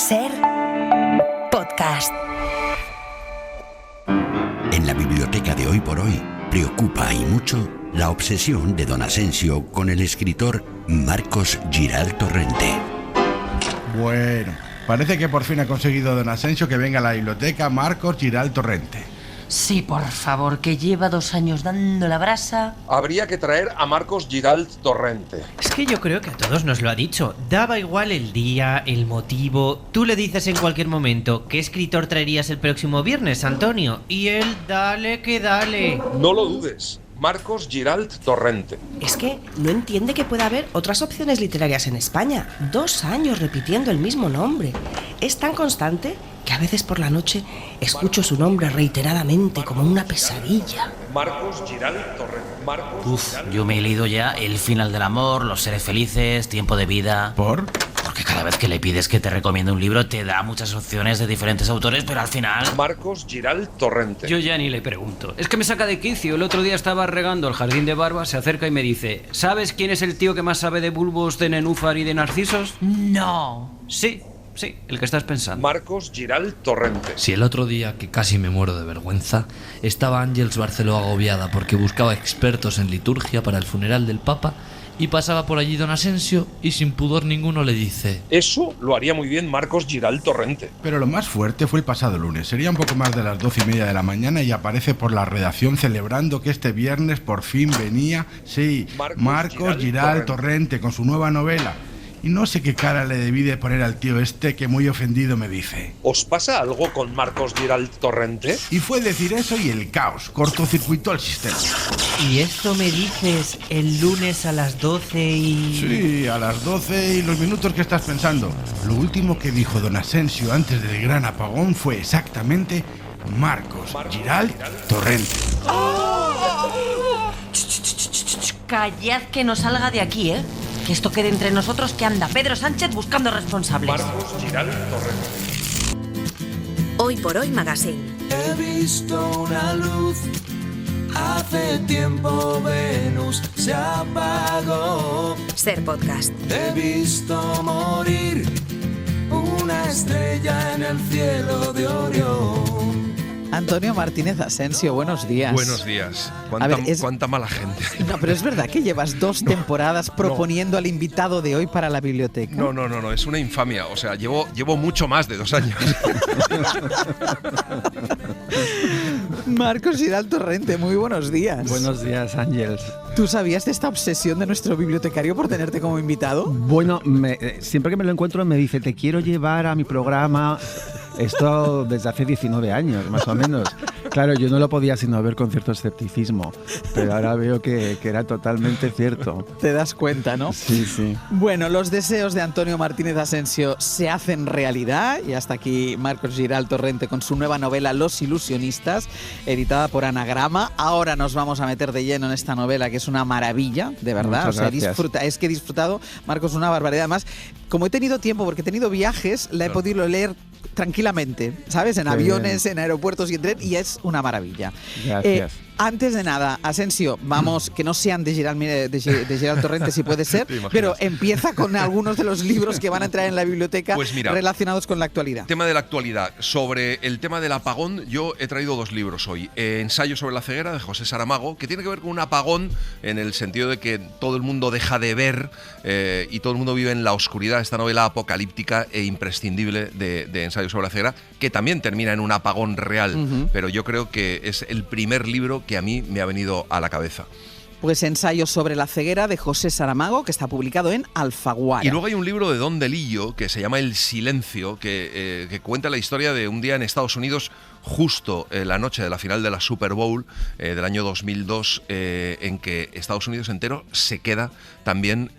Ser podcast. En la biblioteca de Hoy por Hoy preocupa y mucho la obsesión de don Asensio con el escritor Marcos Giral Torrente. Bueno, parece que por fin ha conseguido don Asensio que venga a la biblioteca Marcos Giral Torrente. Sí, por favor, que lleva 2 años dando la brasa. Habría que traer a Marcos Giral Torrente. Es que yo creo que a todos nos lo ha dicho. Daba igual el día, el motivo. Tú le dices en cualquier momento ¿qué escritor traerías el próximo viernes, Antonio? Y él, dale que dale. No lo dudes. Marcos Giral Torrente. Es que no entiende que pueda haber otras opciones literarias en España. 2 años repitiendo el mismo nombre. Es tan constante que a veces por la noche escucho su nombre reiteradamente como una pesadilla. Marcos Giral Torrente. Yo me he leído ya El final del amor, Los seres felices, Tiempo de vida. ¿Por? Porque cada vez que le pides que te recomiende un libro te da muchas opciones de diferentes autores, pero al final... Marcos Giral Torrente. Yo ya ni le pregunto. Es que me saca de quicio. El otro día estaba regando el jardín de barba, se acerca y me dice: ¿sabes quién es el tío que más sabe de bulbos, de nenúfar y de narcisos? No. Sí, el que estás pensando. Marcos Giral Torrente. Si el otro día, que casi me muero de vergüenza, estaba Ángeles Barceló agobiada porque buscaba expertos en liturgia para el funeral del Papa y pasaba por allí don Asensio y sin pudor ninguno le dice: Eso lo haría muy bien Marcos Giral Torrente. Pero lo más fuerte fue el pasado lunes. Sería un poco más de las 12:30 de la mañana y aparece por la redacción celebrando que este viernes por fin venía, sí, Marcos Giral Torrente con su nueva novela. Y no sé qué cara le debí de poner al tío este que muy ofendido me dice: ¿Os pasa algo con Marcos Giral Torrente? Y fue decir eso y el caos cortocircuitó el sistema. ¿Y esto me dices el lunes a las 12 y...? Sí, a las 12 y los minutos que estás pensando. Lo último que dijo don Asensio antes del gran apagón fue exactamente Marcos Giral Torrente. Callad que no salga de aquí, ¿eh? Que esto quede entre nosotros, que anda Pedro Sánchez buscando responsables. Marcos Giral Torrente. Hoy por Hoy Magazine. He visto una luz, hace tiempo Venus se apagó. Ser podcast. He visto morir una estrella en el cielo de Orión. Antonio Martínez Asensio, buenos días. Buenos días. Cuánta mala gente. No, pero es verdad que llevas 2 temporadas proponiendo al invitado de hoy para la biblioteca. No, es una infamia. O sea, llevo mucho más de 2 años. Marcos Giral Torrente, muy buenos días. Buenos días, Ángeles. ¿Tú sabías de esta obsesión de nuestro bibliotecario por tenerte como invitado? Bueno, siempre que me lo encuentro me dice: te quiero llevar a mi programa. Esto desde hace 19 años, más o menos. Claro, yo no lo podía sino ver con cierto escepticismo, pero ahora veo que era totalmente cierto. Te das cuenta, ¿no? Sí. Bueno, los deseos de Antonio Martínez Asensio se hacen realidad y hasta aquí Marcos Giral Torrente con su nueva novela Los ilusionistas, editada por Anagrama. Ahora nos vamos a meter de lleno en esta novela, que es una maravilla, de verdad. Muchas gracias. Es que he disfrutado, Marcos, una barbaridad. Además, como he tenido tiempo, porque he tenido viajes, la he podido leer tranquilamente, ¿sabes? En aviones, en aeropuertos y en tren, y es una maravilla. Gracias. Antes de nada, Asensio, vamos, que no sean de Giral Torrente, si puede ser, pero empieza con algunos de los libros que van a entrar en la biblioteca, pues mira, relacionados con la actualidad. Tema de la actualidad. Sobre el tema del apagón, yo he traído 2 libros hoy. Ensayo sobre la ceguera, de José Saramago, que tiene que ver con un apagón en el sentido de que todo el mundo deja de ver y todo el mundo vive en la oscuridad. Esta novela apocalíptica e imprescindible de Ensayo sobre la ceguera, que también termina en un apagón real, pero yo creo que es el primer libro que a mí me ha venido a la cabeza. Pues Ensayo sobre la ceguera, de José Saramago, que está publicado en Alfaguara. Y luego hay un libro de Don DeLillo que se llama El silencio, que cuenta la historia de un día en Estados Unidos, justo la noche de la final de la Super Bowl del año 2002, en que Estados Unidos entero se queda también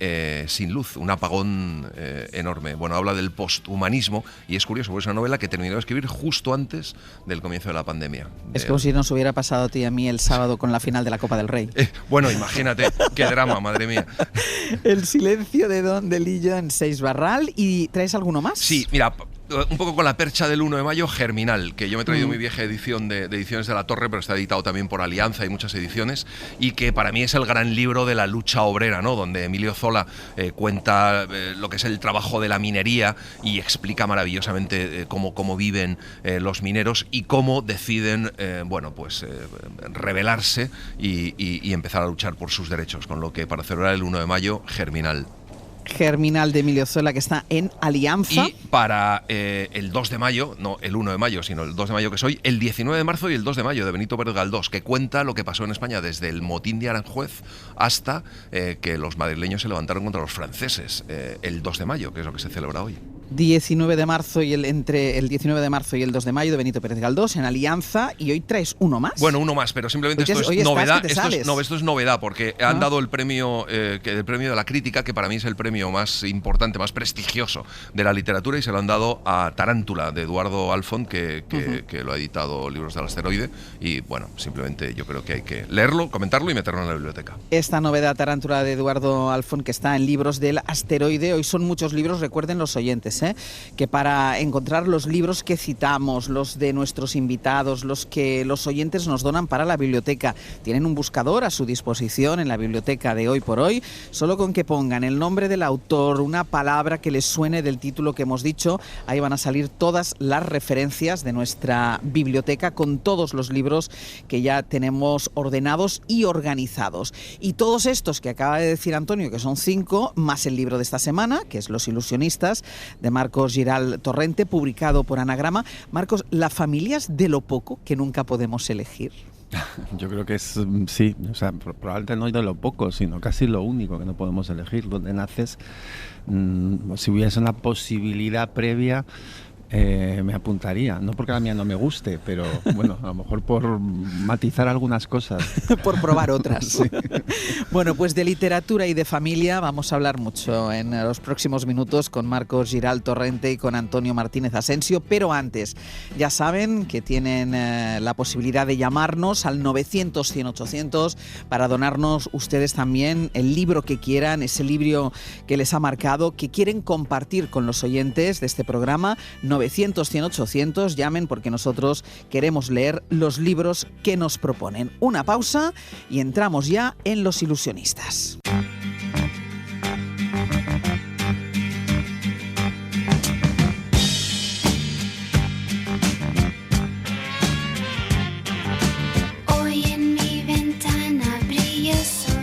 sin luz, un apagón enorme. Bueno, habla del posthumanismo y es curioso, porque es una novela que terminó de escribir justo antes del comienzo de la pandemia. Es como si nos hubiera pasado a ti y a mí el sábado con la final de la Copa del Rey. Bueno, imagínate, qué drama, madre mía. El silencio de Don DeLillo en 6 Barral. ¿Y traes alguno más? Sí, mira, un poco con la percha del 1 de mayo, Germinal, que yo me he traído mi vieja edición de Ediciones de la Torre, pero está editado también por Alianza y muchas ediciones, y que para mí es el gran libro de la lucha obrera, ¿no? Donde Emilio Zola cuenta lo que es el trabajo de la minería y explica maravillosamente cómo viven los mineros y cómo deciden rebelarse y empezar a luchar por sus derechos, con lo que para celebrar el 1 de mayo, Germinal. Germinal de Emilio Zola, que está en Alianza. Y para el 2 de mayo, no el 1 de mayo, sino el 2 de mayo que soy, el 19 de marzo y el 2 de mayo de Benito Pérez Galdós, que cuenta lo que pasó en España desde el motín de Aranjuez hasta que los madrileños se levantaron contra los franceses el 2 de mayo, que es lo que se celebra hoy. 19 de marzo entre el 19 de marzo y el 2 de mayo de Benito Pérez Galdós en Alianza, y hoy traes uno más. Bueno, uno más, pero simplemente esto es novedad. Esto es novedad porque han dado el premio de la crítica, que para mí es el premio más importante, más prestigioso de la literatura, y se lo han dado a Tarántula de Eduardo Alfón, que lo ha editado Libros del Asteroide, y bueno, simplemente yo creo que hay que leerlo, comentarlo y meterlo en la biblioteca. Esta novedad Tarántula de Eduardo Alfón, que está en Libros del Asteroide. Hoy son muchos libros, recuerden los oyentes, que para encontrar los libros que citamos, los de nuestros invitados, los que los oyentes nos donan para la biblioteca, tienen un buscador a su disposición en la biblioteca de Hoy por Hoy. Solo con que pongan el nombre del autor, una palabra que les suene del título que hemos dicho, ahí van a salir todas las referencias de nuestra biblioteca con todos los libros que ya tenemos ordenados y organizados. Y todos estos que acaba de decir Antonio, que son 5, más el libro de esta semana, que es Los ilusionistas, de Marcos Giral Torrente, publicado por Anagrama. Marcos, ¿la familia es de lo poco que nunca podemos elegir? Yo creo que es, sí, o sea, probablemente no de lo poco, sino casi lo único que no podemos elegir. Donde naces, si hubiese una posibilidad previa, me apuntaría. No porque la mía no me guste, pero bueno, a lo mejor por matizar algunas cosas. Por probar otras. Sí. Bueno, pues de literatura y de familia vamos a hablar mucho en los próximos minutos con Marcos Giral Torrente y con Antonio Martínez Asensio, pero antes, ya saben que tienen la posibilidad de llamarnos al 900-100-800 para donarnos ustedes también el libro que quieran, ese libro que les ha marcado, que quieren compartir con los oyentes de este programa. 900-100-800, llamen porque nosotros queremos leer los libros que nos proponen. Una pausa y entramos ya en Los ilusionistas. Hoy en mi ventana brilla el sol.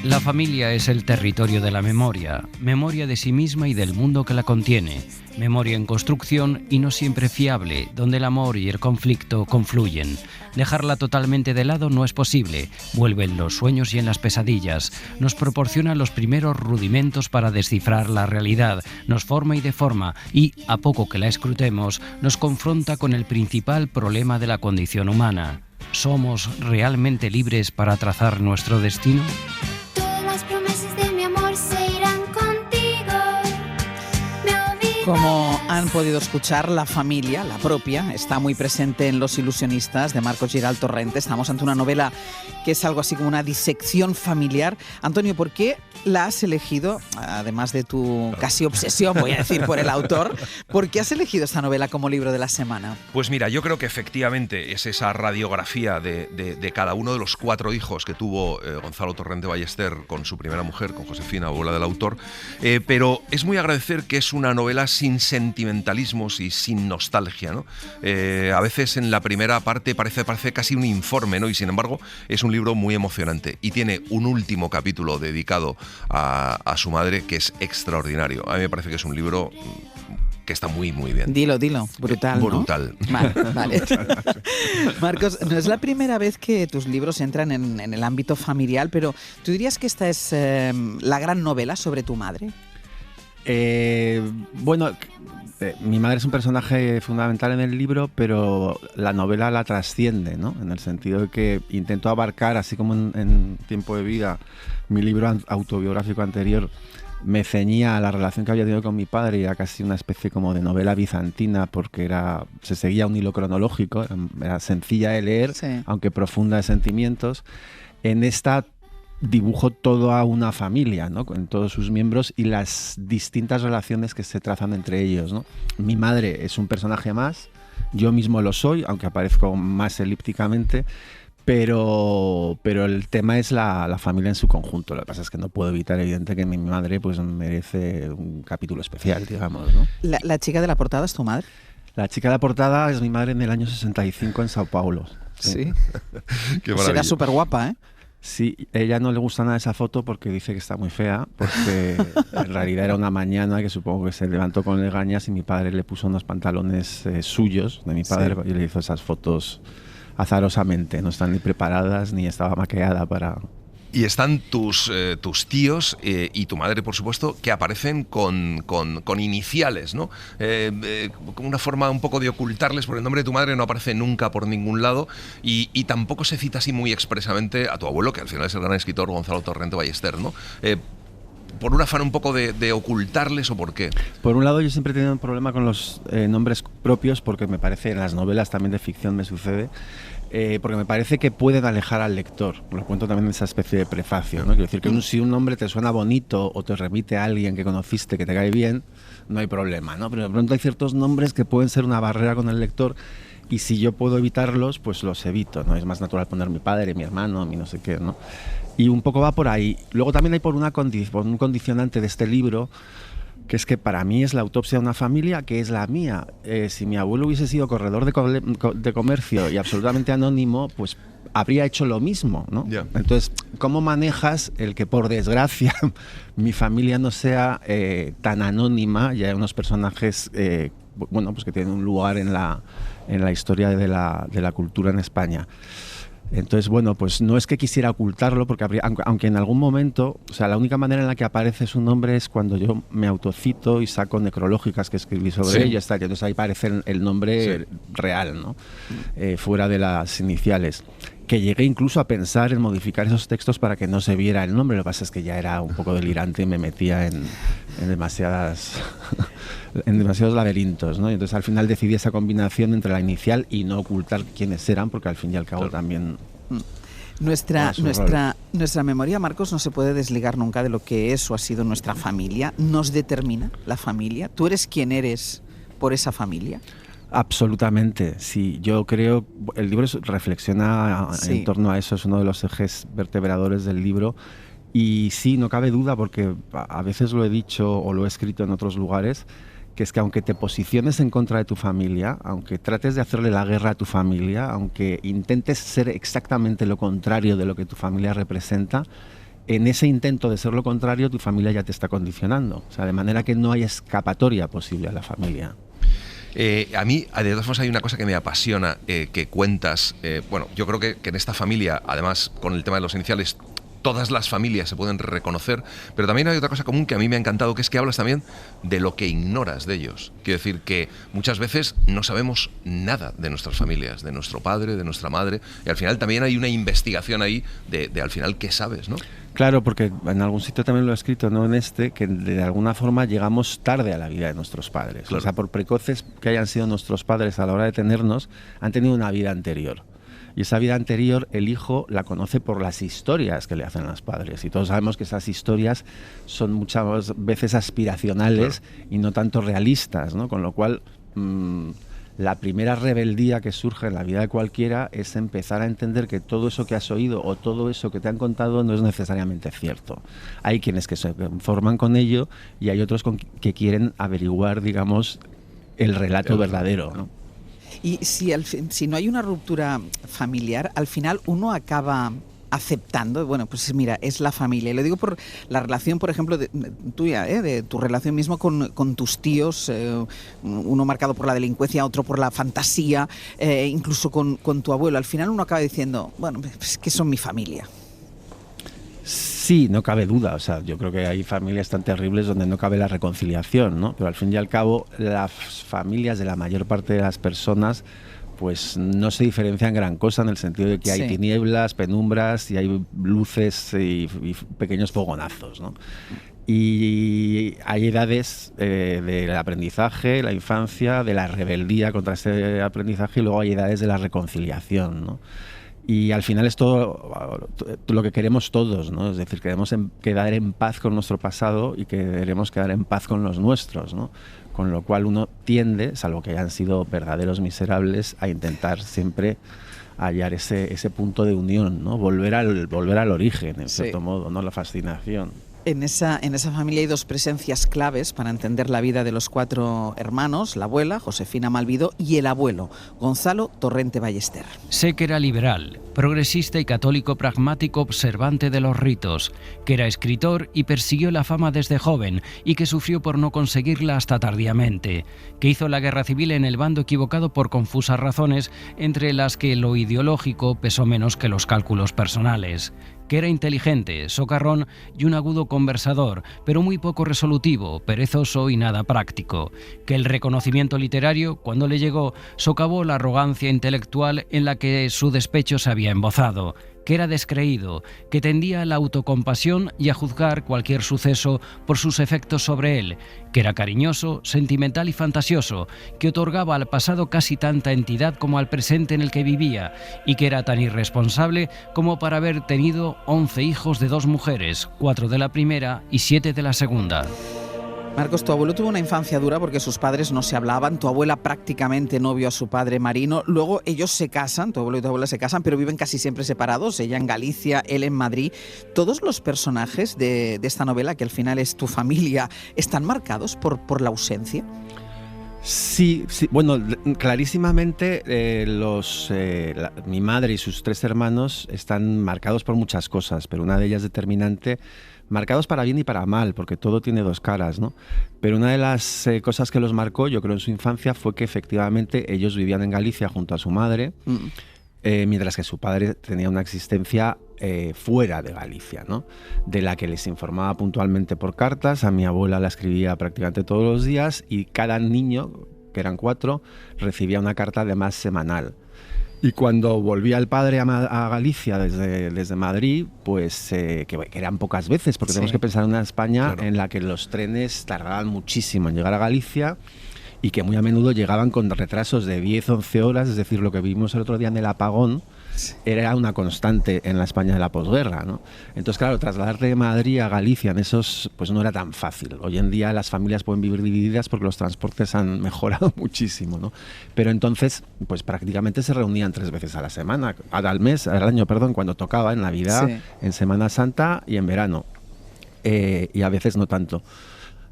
La familia es el territorio de la memoria, memoria de sí misma y del mundo que la contiene, memoria en construcción y no siempre fiable, donde el amor y el conflicto confluyen. Dejarla totalmente de lado no es posible, vuelve en los sueños y en las pesadillas, nos proporciona los primeros rudimentos para descifrar la realidad, nos forma y deforma y, a poco que la escrutemos, nos confronta con el principal problema de la condición humana. ¿Somos realmente libres para trazar nuestro destino? Todas las promesas de mi amor se irán contigo. Como han podido escuchar, la familia, la propia, está muy presente en Los ilusionistas de Marcos Giral Torrente. Estamos ante una novela que es algo así como una disección familiar. Antonio, ¿por qué la has elegido, además de tu casi obsesión, voy a decir, por el autor? ¿Por qué has elegido esta novela como libro de la semana? Pues mira, yo creo que efectivamente es esa radiografía de cada uno de los 4 hijos que tuvo Gonzalo Torrente Ballester con su primera mujer, con Josefina, abuela del autor, pero es muy agradecer que es una novela sin sentimentalismos y sin nostalgia, ¿no? A veces en la primera parte parece casi un informe, ¿no? Y sin embargo es un libro muy emocionante y tiene un último capítulo dedicado a su madre que es extraordinario. A mí me parece que es un libro que está muy, muy bien. Dilo, brutal, ¿no? Brutal. Vale. Marcos, no es la primera vez que tus libros entran en el ámbito familiar, pero ¿tú dirías que esta es la gran novela sobre tu madre? Bueno, mi madre es un personaje fundamental en el libro, pero la novela la trasciende, ¿no? En el sentido de que intento abarcar, así como en Tiempo de vida, mi libro autobiográfico anterior me ceñía a la relación que había tenido con mi padre, y era casi una especie como de novela bizantina, porque se seguía un hilo cronológico, era sencilla de leer, sí, aunque profunda de sentimientos. En esta dibujo toda una familia, ¿no? Con todos sus miembros y las distintas relaciones que se trazan entre ellos, ¿no? Mi madre es un personaje más, yo mismo lo soy, aunque aparezco más elípticamente, pero el tema es la familia en su conjunto. Lo que pasa es que no puedo evitar, evidente, que mi madre pues merece un capítulo especial, digamos, ¿no? ¿La chica de la portada es tu madre? La chica de la portada es mi madre en el año 65 en Sao Paulo. Sí. Qué será súper guapa, ¿eh? Sí, ella no le gusta nada esa foto porque dice que está muy fea, porque en realidad era una mañana que supongo que se levantó con legañas y mi padre le puso unos pantalones suyos de mi padre y le hizo esas fotos azarosamente, no están ni preparadas ni estaba maquillada para... Y están tus tíos y tu madre, por supuesto, que aparecen con iniciales, ¿no? Como una forma un poco de ocultarles, porque el nombre de tu madre no aparece nunca por ningún lado y tampoco se cita así muy expresamente a tu abuelo, que al final es el gran escritor Gonzalo Torrente Ballester, ¿no? ¿Por un afán un poco de ocultarles o por qué? Por un lado, yo siempre he tenido un problema con los nombres propios, porque me parece, en las novelas también de ficción me sucede, porque me parece que pueden alejar al lector. Lo cuento también en esa especie de prefacio, ¿no? Quiero decir que si un nombre te suena bonito o te remite a alguien que conociste que te cae bien, no hay problema, ¿no? Pero de pronto hay ciertos nombres que pueden ser una barrera con el lector y si yo puedo evitarlos, pues los evito, ¿no? Es más natural poner mi padre, mi hermano, mi no sé qué, ¿no? Y un poco va por ahí. Luego también hay por un condicionante de este libro, que es que para mí es la autopsia de una familia que es la mía. Si mi abuelo hubiese sido corredor de comercio y absolutamente anónimo, pues habría hecho lo mismo, ¿no? Yeah. Entonces, ¿cómo manejas el que, por desgracia, mi familia no sea tan anónima? Ya hay unos personajes bueno, pues que tienen un lugar en la historia de la cultura en España. Entonces, bueno, pues no es que quisiera ocultarlo, porque aunque en algún momento, o sea, la única manera en la que aparece su nombre es cuando yo me autocito y saco necrológicas que escribí sobre ello, entonces ahí aparece el nombre real, ¿no? Fuera de las iniciales. Que llegué incluso a pensar en modificar esos textos para que no se viera el nombre. Lo que pasa es que ya era un poco delirante y me metía en demasiados laberintos, ¿no? Y entonces al final decidí esa combinación entre la inicial y no ocultar quiénes eran, porque al fin y al cabo también... Nuestra memoria, Marcos, no se puede desligar nunca de lo que es o ha sido nuestra familia. ¿Nos determina la familia? ¿Tú eres quien eres por esa familia? Absolutamente, sí. Yo creo, el libro reflexiona en torno a eso, es uno de los ejes vertebradores del libro. Y sí, no cabe duda, porque a veces lo he dicho o lo he escrito en otros lugares, que es que aunque te posiciones en contra de tu familia, aunque trates de hacerle la guerra a tu familia, aunque intentes ser exactamente lo contrario de lo que tu familia representa, en ese intento de ser lo contrario, tu familia ya te está condicionando. O sea, de manera que no hay escapatoria posible a la familia. A mí, de todas formas, hay una cosa que me apasiona, que cuentas. Bueno, yo creo que en esta familia, además, con el tema de los iniciales, todas las familias se pueden reconocer, pero también hay otra cosa común que a mí me ha encantado, que es que hablas también de lo que ignoras de ellos. Quiero decir que muchas veces no sabemos nada de nuestras familias, de nuestro padre, de nuestra madre, y al final también hay una investigación ahí de al final qué sabes, ¿no? Claro, porque en algún sitio también lo he escrito, no en este, que de alguna forma llegamos tarde a la vida de nuestros padres. Claro. O sea, por precoces que hayan sido nuestros padres a la hora de tenernos, han tenido una vida anterior. Y esa vida anterior el hijo la conoce por las historias que le hacen los padres. Y todos sabemos que esas historias son muchas veces aspiracionales y no tanto realistas, ¿no? Con lo cual, la primera rebeldía que surge en la vida de cualquiera es empezar a entender que todo eso que has oído o todo eso que te han contado no es necesariamente cierto. Hay quienes que se conforman con ello y hay otros que quieren averiguar, digamos, el relato verdadero, ¿no? Y si no hay una ruptura familiar, al final uno acaba aceptando, bueno, pues mira, es la familia. Y lo digo por la relación, por ejemplo, tuya, de tu relación mismo con tus tíos, uno marcado por la delincuencia, otro por la fantasía, incluso con tu abuelo. Al final uno acaba diciendo, bueno, pues que son mi familia. Sí, no cabe duda. O sea, yo creo que hay familias tan terribles donde no cabe la reconciliación, ¿no? Pero al fin y al cabo, las familias de la mayor parte de las personas pues no se diferencian gran cosa, en el sentido de que hay tinieblas, penumbras y hay luces y pequeños fogonazos, ¿no? Y hay edades del aprendizaje, la infancia, de la rebeldía contra ese aprendizaje, y luego hay edades de la reconciliación, ¿no? Y al final es todo lo que queremos todos, ¿no? Es decir, queremos quedar en paz con nuestro pasado y queremos quedar en paz con los nuestros, ¿no? Con lo cual uno tiende, salvo que hayan sido verdaderos miserables, a intentar siempre hallar ese punto de unión, ¿no? Volver al origen, en cierto modo, ¿no? La fascinación. En esa familia hay dos presencias claves para entender la vida de los 4 hermanos, la abuela, Josefina Malvido, y el abuelo, Gonzalo Torrente Ballester. Sé que era liberal, progresista y católico pragmático observante de los ritos, que era escritor y persiguió la fama desde joven y que sufrió por no conseguirla hasta tardíamente, que hizo la guerra civil en el bando equivocado por confusas razones, entre las que lo ideológico pesó menos que los cálculos personales, que era inteligente, socarrón y un agudo conversador, pero muy poco resolutivo, perezoso y nada práctico, que el reconocimiento literario, cuando le llegó, socavó la arrogancia intelectual en la que su despecho se había embozado, que era descreído, que tendía a la autocompasión y a juzgar cualquier suceso por sus efectos sobre él, que era cariñoso, sentimental y fantasioso, que otorgaba al pasado casi tanta entidad como al presente en el que vivía, y que era tan irresponsable como para haber tenido 11 hijos de 2 mujeres, 4 de la primera y 7 de la segunda. Marcos, tu abuelo tuvo una infancia dura porque sus padres no se hablaban, tu abuela prácticamente no vio a su padre Marino, luego ellos se casan, tu abuelo y tu abuela se casan, pero viven casi siempre separados, ella en Galicia, él en Madrid. ¿Todos los personajes de esta novela, que al final es tu familia, están marcados por la ausencia? Sí, bueno, clarísimamente mi madre y sus 3 hermanos están marcados por muchas cosas, pero una de ellas determinante, marcados para bien y para mal, porque todo tiene 2 caras, ¿no? Pero una de las cosas que los marcó, yo creo, en su infancia fue que efectivamente ellos vivían en Galicia junto a su madre, mientras que su padre tenía una existencia fuera de Galicia, ¿no? De la que les informaba puntualmente por cartas. A mi abuela la escribía prácticamente todos los días y cada niño, que eran 4, recibía una carta además semanal. Y cuando volvía el padre a Galicia desde Madrid, pues que eran pocas veces, porque tenemos que pensar en una España en la que los trenes tardaban muchísimo en llegar a Galicia y que muy a menudo llegaban con retrasos de 10-11 horas, es decir, lo que vimos el otro día en el apagón era una constante en la España de la posguerra, ¿no? Entonces, claro, trasladarte de Madrid a Galicia en esos, pues no era tan fácil. Hoy en día las familias pueden vivir divididas porque los transportes han mejorado muchísimo, ¿no? Pero entonces, pues prácticamente se reunían 3 veces a la semana, al año, cuando tocaba, en Navidad, en Semana Santa y en verano. Y a veces no tanto.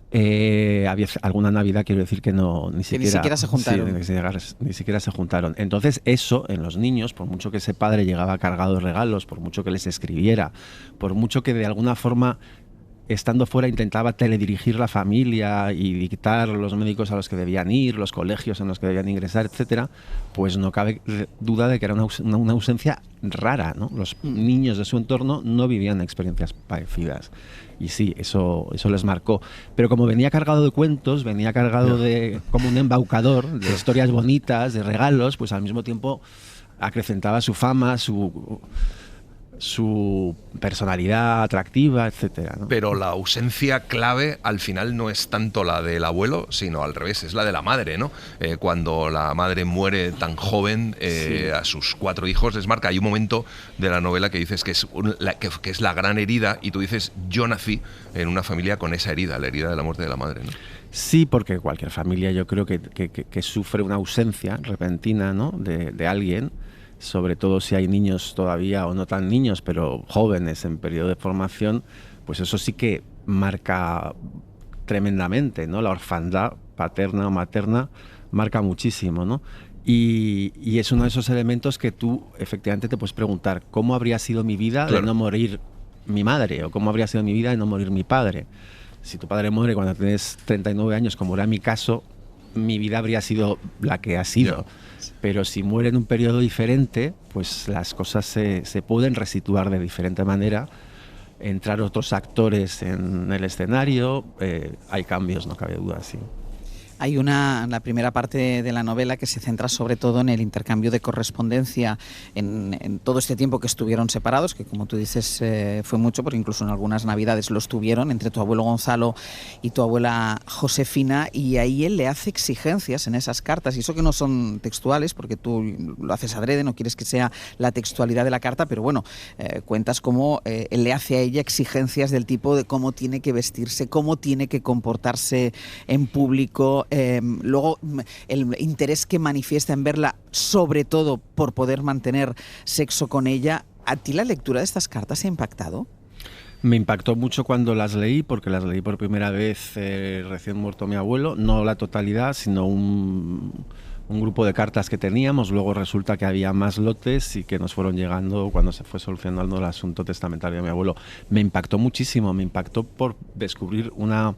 Había alguna Navidad, quiero decir, que ni siquiera se juntaron. Sí, ni siquiera se juntaron. Entonces eso, en los niños, por mucho que ese padre llegaba cargado de regalos, por mucho que les escribiera, por mucho que de alguna forma, estando fuera, intentaba teledirigir la familia y dictar los médicos a los que debían ir, los colegios en los que debían ingresar, etcétera, pues no cabe duda de que era una ausencia rara, ¿no? Los niños de su entorno no vivían experiencias parecidas. Y sí, eso les marcó. Pero como venía cargado de cuentos, venía cargado de como un embaucador, de historias bonitas, de regalos, pues al mismo tiempo acrecentaba su fama, su personalidad atractiva, etcétera, ¿no? Pero la ausencia clave al final no es tanto la del abuelo, sino al revés, es la de la madre, ¿no? Cuando la madre muere tan joven, a sus 4 hijos les marca. Hay un momento de la novela que dices que es la gran herida, y tú dices, yo nací en una familia con esa herida, la herida de la muerte de la madre, ¿no? Sí, porque cualquier familia yo creo que sufre una ausencia repentina, ¿no? de alguien, sobre todo si hay niños todavía, o no tan niños, pero jóvenes en periodo de formación, pues eso sí que marca tremendamente, ¿no? La orfandad paterna o materna marca muchísimo, ¿no? Y es uno de esos elementos que tú efectivamente te puedes preguntar, ¿cómo habría sido mi vida de no morir mi madre? ¿O cómo habría sido mi vida de no morir mi padre? Si tu padre muere cuando tienes 39 años, como era mi caso, mi vida habría sido la que ha sido. Pero si muere en un periodo diferente, pues las cosas se pueden resituar de diferente manera, entrar otros actores en el escenario, hay cambios, no cabe duda, sí. Hay la primera parte de la novela que se centra sobre todo en el intercambio de correspondencia en todo este tiempo que estuvieron separados, que como tú dices fue mucho, porque incluso en algunas navidades lo estuvieron, entre tu abuelo Gonzalo y tu abuela Josefina, y ahí él le hace exigencias en esas cartas, y eso que no son textuales, porque tú lo haces adrede, no quieres que sea la textualidad de la carta, pero bueno, cuentas cómo él le hace a ella exigencias del tipo de cómo tiene que vestirse, cómo tiene que comportarse en público. Luego el interés que manifiesta en verla, sobre todo por poder mantener sexo con ella. ¿A ti la lectura de estas cartas te ha impactado? Me impactó mucho cuando las leí, porque las leí por primera vez recién muerto mi abuelo, no la totalidad, sino un grupo de cartas que teníamos. Luego resulta que había más lotes y que nos fueron llegando cuando se fue solucionando el asunto testamentario de mi abuelo. Me impactó muchísimo, me impactó por descubrir una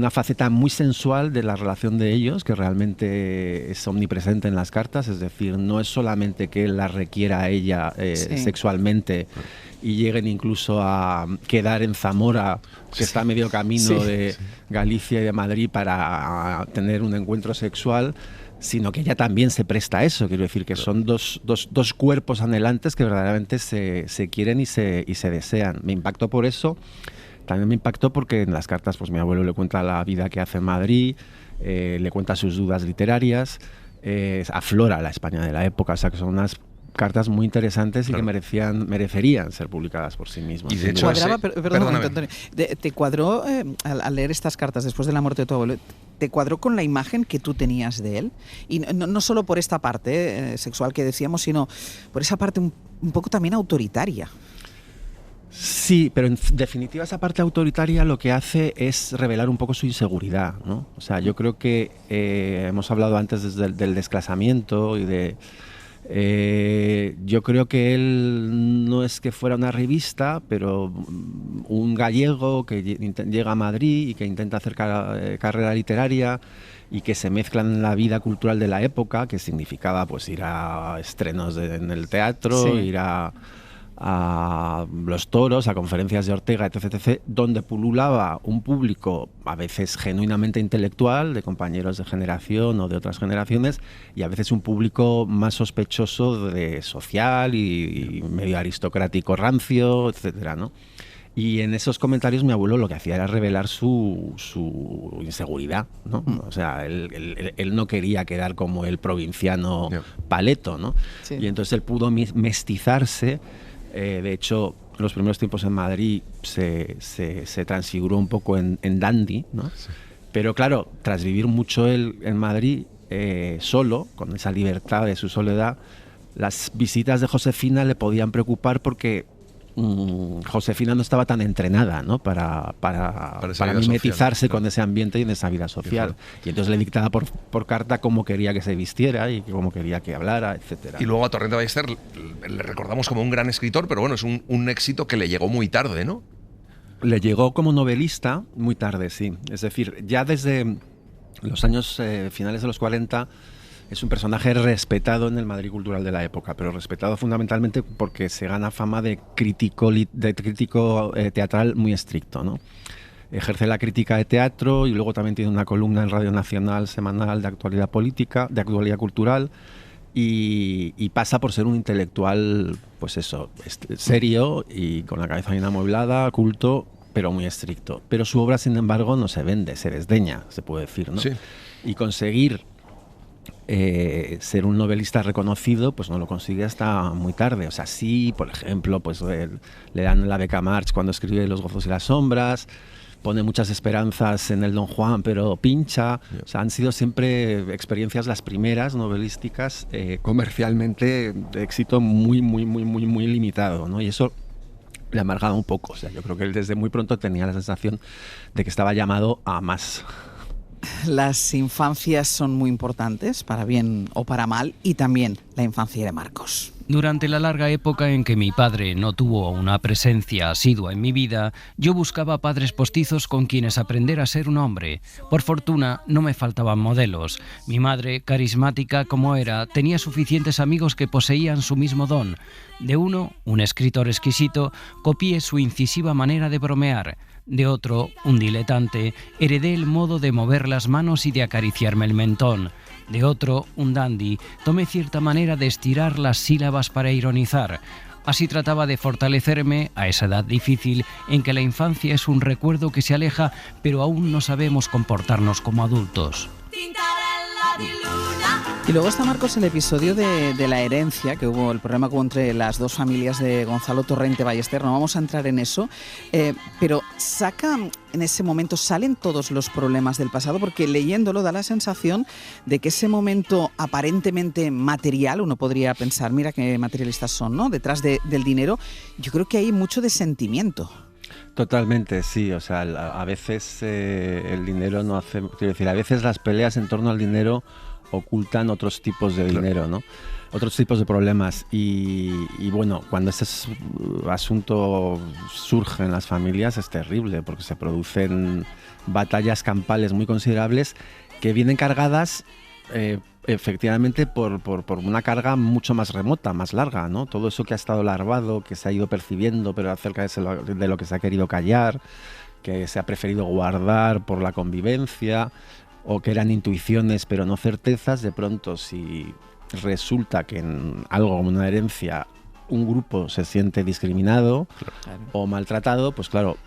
faceta muy sensual de la relación de ellos, que realmente es omnipresente en las cartas. Es decir, no es solamente que él la requiera a ella sexualmente y lleguen incluso a quedar en Zamora, que está a medio camino de Galicia y de Madrid, para tener un encuentro sexual, sino que ella también se presta a eso. Quiero decir que son dos cuerpos anhelantes que verdaderamente se quieren y se desean. Me impactó por eso. También me impactó porque en las cartas pues mi abuelo le cuenta la vida que hace en Madrid, le cuenta sus dudas literarias, aflora la España de la época, o sea que son unas cartas muy interesantes y que merecerían ser publicadas por sí mismas. Y de hecho, perdón, Antonio, ¿te cuadró al leer estas cartas después de la muerte de tu abuelo? ¿Te cuadró con la imagen que tú tenías de él? Y no solo por esta parte sexual que decíamos, sino por esa parte un poco también autoritaria. Sí, pero en definitiva esa parte autoritaria lo que hace es revelar un poco su inseguridad, ¿no? O sea, yo creo que hemos hablado antes del desclasamiento y de... yo creo que él no es que fuera una revista, pero un gallego que llega a Madrid y que intenta hacer carrera literaria y que se mezclan en la vida cultural de la época, que significaba pues ir a estrenos en el teatro, ir a los toros, a conferencias de Ortega, etc., donde pululaba un público a veces genuinamente intelectual, de compañeros de generación o de otras generaciones, y a veces un público más sospechoso de social y medio aristocrático rancio, etcétera, ¿no? Y en esos comentarios mi abuelo lo que hacía era revelar su inseguridad, ¿no? O sea, él no quería quedar como el provinciano paleto, ¿no? Sí. Y entonces él pudo mestizarse. De hecho, los primeros tiempos en Madrid se transfiguró un poco en dandy, ¿no? Sí. Pero claro, tras vivir mucho él en Madrid, solo, con esa libertad de su soledad, las visitas de Josefina le podían preocupar porque Josefina no estaba tan entrenada, ¿no? para mimetizarse social, con ese ambiente y en esa vida social. Y entonces le dictaba por carta cómo quería que se vistiera y cómo quería que hablara, etcétera. Y luego a Torrente Ballester le recordamos como un gran escritor, pero bueno, es un éxito que le llegó muy tarde, ¿no? Le llegó como novelista muy tarde, sí. Es decir, ya desde los años finales de los 40... es un personaje respetado en el Madrid cultural de la época, pero respetado fundamentalmente porque se gana fama de crítico teatral muy estricto, ¿no? Ejerce la crítica de teatro y luego también tiene una columna en Radio Nacional semanal de actualidad política, de actualidad cultural, y pasa por ser un intelectual, pues eso, serio y con la cabeza inamueblada, culto, pero muy estricto. Pero su obra, sin embargo, no se vende, se desdeña, se puede decir, ¿no? Sí. Y conseguir ser un novelista reconocido, pues no lo consigue hasta muy tarde. O sea, sí, por ejemplo, pues le dan la beca March cuando escribe Los gozos y las sombras, pone muchas esperanzas en el Don Juan, pero pincha. O sea, han sido siempre experiencias, las primeras novelísticas, comercialmente de éxito muy limitado, ¿no? Y eso le amargaba un poco. O sea, yo creo que él desde muy pronto tenía la sensación de que estaba llamado a más. Las infancias son muy importantes, para bien o para mal, y también la infancia de Marcos. Durante la larga época en que mi padre no tuvo una presencia asidua en mi vida, yo buscaba padres postizos con quienes aprender a ser un hombre. Por fortuna, no me faltaban modelos. Mi madre, carismática como era, tenía suficientes amigos que poseían su mismo don. De uno, un escritor exquisito, copié su incisiva manera de bromear. De otro, un diletante, heredé el modo de mover las manos y de acariciarme el mentón. De otro, un dandy, tomé cierta manera de estirar las sílabas para ironizar. Así trataba de fortalecerme a esa edad difícil en que la infancia es un recuerdo que se aleja, pero aún no sabemos comportarnos como adultos. Y luego está, Marcos, el episodio de la herencia, que hubo el problema que hubo entre las dos familias de Gonzalo Torrente Ballester. No vamos a entrar en eso, pero en ese momento salen todos los problemas del pasado, porque leyéndolo da la sensación de que ese momento aparentemente material, uno podría pensar, mira qué materialistas son, ¿no? Detrás del dinero, yo creo que hay mucho de sentimiento. Totalmente, sí. O sea, a veces el dinero no hace... Quiero decir, a veces las peleas en torno al dinero ocultan otros tipos de dinero, ¿no? Otros tipos de problemas. Y bueno, cuando ese asunto surge en las familias es terrible, porque se producen batallas campales muy considerables que vienen cargadas efectivamente por una carga mucho más remota, más larga, ¿no? Todo eso que ha estado larvado, que se ha ido percibiendo, pero acerca de lo que se ha querido callar, que se ha preferido guardar por la convivencia, o que eran intuiciones pero no certezas. De pronto, si resulta que en algo como una herencia un grupo se siente discriminado o maltratado, pues claro,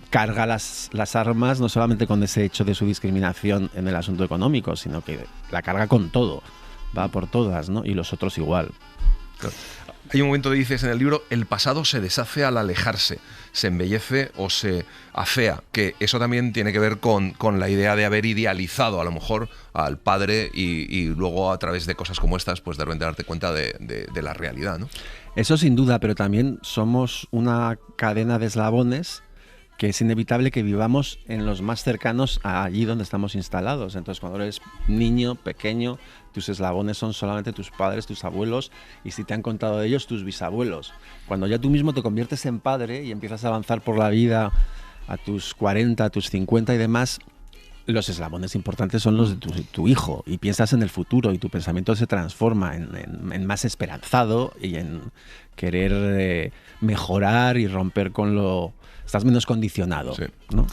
carga las armas no solamente con ese hecho de su discriminación en el asunto económico, sino que la carga con todo, va por todas, ¿no? Y los otros igual. Claro. Hay un momento que dices en el libro, el pasado se deshace al alejarse, se embellece o se afea, que eso también tiene que ver con la idea de haber idealizado a lo mejor al padre y luego a través de cosas como estas, pues de repente darte cuenta de la realidad, ¿no? Eso sin duda, pero también somos una cadena de eslabones que es inevitable que vivamos en los más cercanos a allí donde estamos instalados. Entonces, cuando eres niño, pequeño, tus eslabones son solamente tus padres, tus abuelos, y si te han contado de ellos, tus bisabuelos. Cuando ya tú mismo te conviertes en padre y empiezas a avanzar por la vida a tus 40, a tus 50 y demás, los eslabones importantes son los de tu hijo, y piensas en el futuro y tu pensamiento se transforma en más esperanzado y en querer mejorar y romper con lo... Estás menos condicionado, sí, ¿no?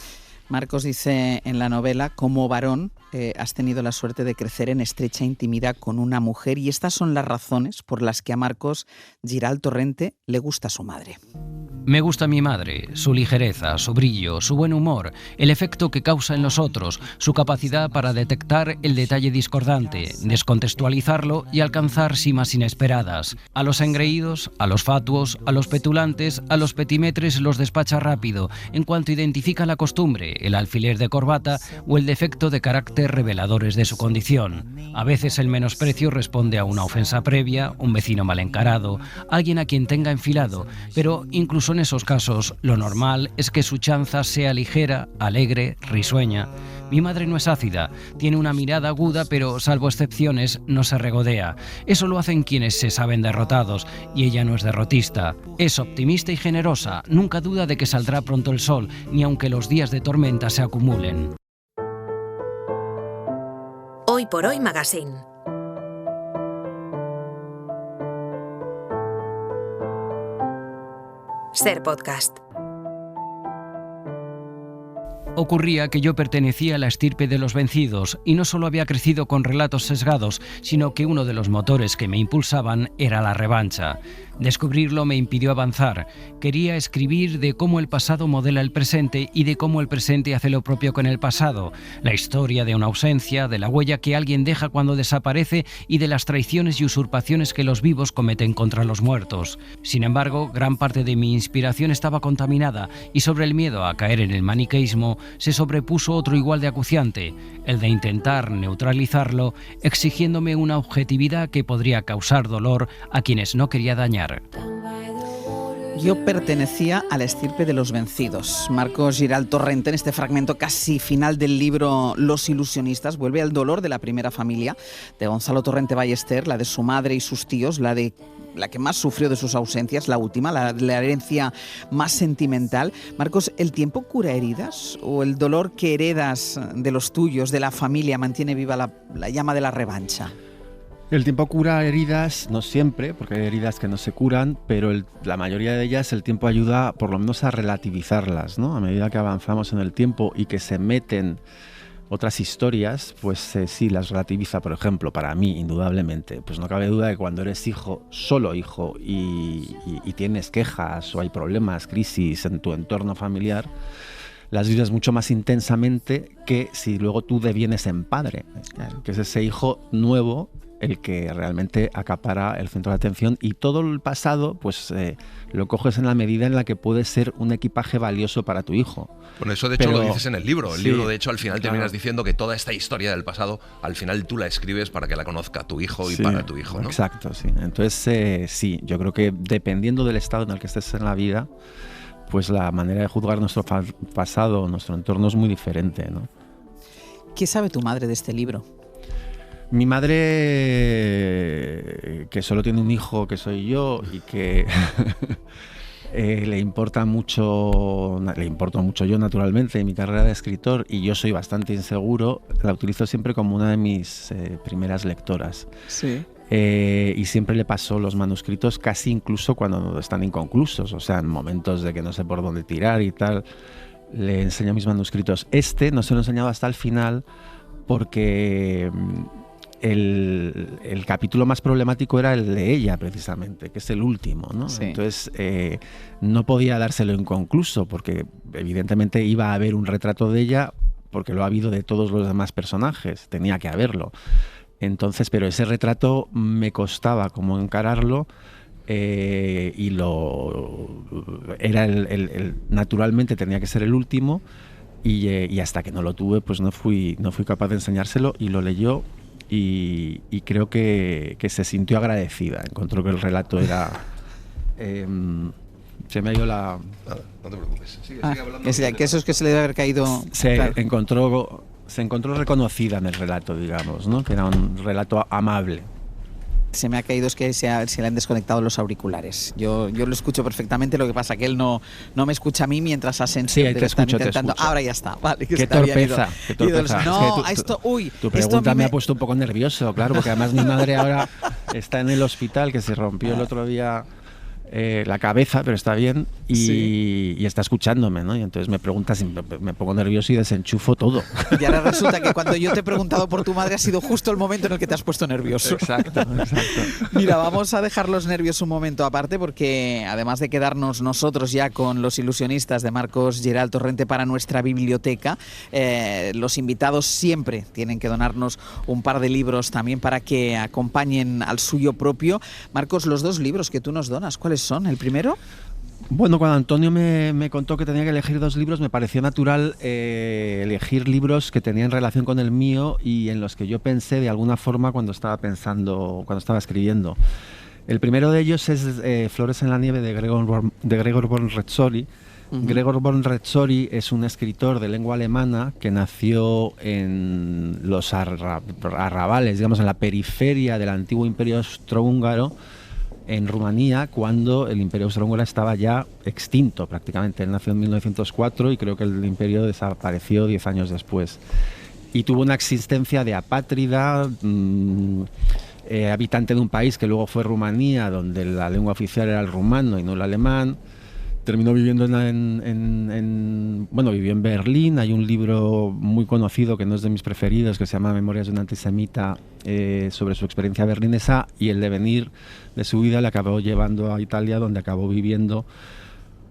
Marcos dice en la novela, como varón, has tenido la suerte de crecer en estrecha intimidad con una mujer, y estas son las razones por las que a Marcos Giralt Torrente le gusta su madre. Me gusta mi madre, su ligereza, su brillo, su buen humor, el efecto que causa en los otros, su capacidad para detectar el detalle discordante, descontextualizarlo y alcanzar cimas inesperadas. A los engreídos, a los fatuos, a los petulantes, a los petimetres los despacha rápido en cuanto identifica la costumbre, el alfiler de corbata o el defecto de carácter reveladores de su condición. A veces el menosprecio responde a una ofensa previa, un vecino mal encarado, alguien a quien tenga enfilado, pero incluso en esos casos, lo normal es que su chanza sea ligera, alegre, risueña. Mi madre no es ácida, tiene una mirada aguda, pero salvo excepciones, no se regodea. Eso lo hacen quienes se saben derrotados, y ella no es derrotista. Es optimista y generosa, nunca duda de que saldrá pronto el sol, ni aunque los días de tormenta se acumulen. Hoy por Hoy Magazine. Ser Podcast. Ocurría que yo pertenecía a la estirpe de los vencidos, y no solo había crecido con relatos sesgados, sino que uno de los motores que me impulsaban era la revancha. Descubrirlo me impidió avanzar. Quería escribir de cómo el pasado modela el presente y de cómo el presente hace lo propio con el pasado. La historia de una ausencia, de la huella que alguien deja cuando desaparece y de las traiciones y usurpaciones que los vivos cometen contra los muertos. Sin embargo, gran parte de mi inspiración estaba contaminada, y sobre el miedo a caer en el maniqueísmo se sobrepuso otro igual de acuciante, el de intentar neutralizarlo, exigiéndome una objetividad que podría causar dolor a quienes no quería dañar. Yo pertenecía a la estirpe de los vencidos. Marcos Giralt Torrente, en este fragmento casi final del libro Los ilusionistas, vuelve al dolor de la primera familia de Gonzalo Torrente Ballester, la de su madre y sus tíos, la que más sufrió de sus ausencias, la última, la herencia más sentimental. Marcos, ¿el tiempo cura heridas o el dolor que heredas de los tuyos, de la familia, mantiene viva la llama de la revancha? El tiempo cura heridas, no siempre, porque hay heridas que no se curan, pero la mayoría de ellas el tiempo ayuda por lo menos a relativizarlas, ¿no? A medida que avanzamos en el tiempo y que se meten otras historias, pues sí, las relativiza. Por ejemplo, para mí, indudablemente, pues no cabe duda de que cuando eres hijo, solo hijo, y tienes quejas o hay problemas, crisis en tu entorno familiar, las vives mucho más intensamente que si luego tú devienes en padre, que es ese hijo nuevo el que realmente acapara el centro de atención, y todo el pasado pues lo coges en la medida en la que puede ser un equipaje valioso para tu hijo. Bueno, eso de hecho lo dices en el libro. El libro, de hecho, al final terminas claro, diciendo que toda esta historia del pasado, al final tú la escribes para que la conozca tu hijo y para tu hijo, ¿no? Exacto, sí. Entonces, sí, yo creo que dependiendo del estado en el que estés en la vida, pues la manera de juzgar nuestro pasado, nuestro entorno es muy diferente, ¿no? ¿Qué sabe tu madre de este libro? Mi madre, que solo tiene un hijo, que soy yo, y que le importo mucho yo, naturalmente, mi carrera de escritor, y yo soy bastante inseguro, la utilizo siempre como una de mis primeras lectoras. Sí. Y siempre le paso los manuscritos, casi incluso cuando están inconclusos, o sea, en momentos de que no sé por dónde tirar y tal, le enseño mis manuscritos. No se lo he enseñado hasta el final porque el capítulo más problemático era el de ella, precisamente, que es el último, ¿no? Sí. Entonces no podía dárselo inconcluso porque evidentemente iba a haber un retrato de ella, porque lo ha habido de todos los demás personajes, tenía que haberlo. Entonces, pero ese retrato me costaba como encararlo, y naturalmente tenía que ser el último, y hasta que no lo tuve pues no fui capaz de enseñárselo, y lo leyó y creo que se sintió agradecida. Encontró que el relato era se me ha ido la... No te preocupes, sigue hablando. Que eso es que se le debe haber caído... Se encontró reconocida en el relato, digamos, ¿no? Que era un relato amable. Se me ha caído, es que se le han desconectado los auriculares. Yo lo escucho perfectamente, lo que pasa que él no me escucha a mí mientras Asensio te escucho. Ahora ya está, vale. Qué torpeza. No, es que tu pregunta me ha puesto un poco nervioso, claro, porque además mi madre ahora está en el hospital, que se rompió el otro día la cabeza, pero está bien, y está escuchándome, ¿no? Y entonces me pregunta si me pongo nervioso y desenchufo todo. Y ahora resulta que cuando yo te he preguntado por tu madre ha sido justo el momento en el que te has puesto nervioso. Exacto. Mira, vamos a dejar los nervios un momento aparte, porque además de quedarnos nosotros ya con Los ilusionistas de Marcos Giral Torrente para nuestra biblioteca, los invitados siempre tienen que donarnos un par de libros también para que acompañen al suyo propio. Marcos, los dos libros que tú nos donas, ¿cuáles son? ¿El primero? Bueno, cuando Antonio me contó que tenía que elegir dos libros, me pareció natural elegir libros que tenían relación con el mío y en los que yo pensé de alguna forma cuando estaba escribiendo. El primero de ellos es Flores en la nieve de Gregor von Retzori. Gregor von Retzori es un escritor de lengua alemana que nació en los arrabales, digamos en la periferia del antiguo imperio austrohúngaro, en Rumanía, cuando el imperio austrohúngaro estaba ya extinto prácticamente. Él nació en 1904 y creo que el imperio desapareció 10 años después. Y tuvo una existencia de apátrida, habitante de un país que luego fue Rumanía, donde la lengua oficial era el rumano y no el alemán. Terminó viviendo vivió en Berlín. Hay un libro muy conocido que no es de mis preferidos, que se llama Memorias de un antisemita, sobre su experiencia berlinesa, y el devenir de su vida le acabó llevando a Italia, donde acabó viviendo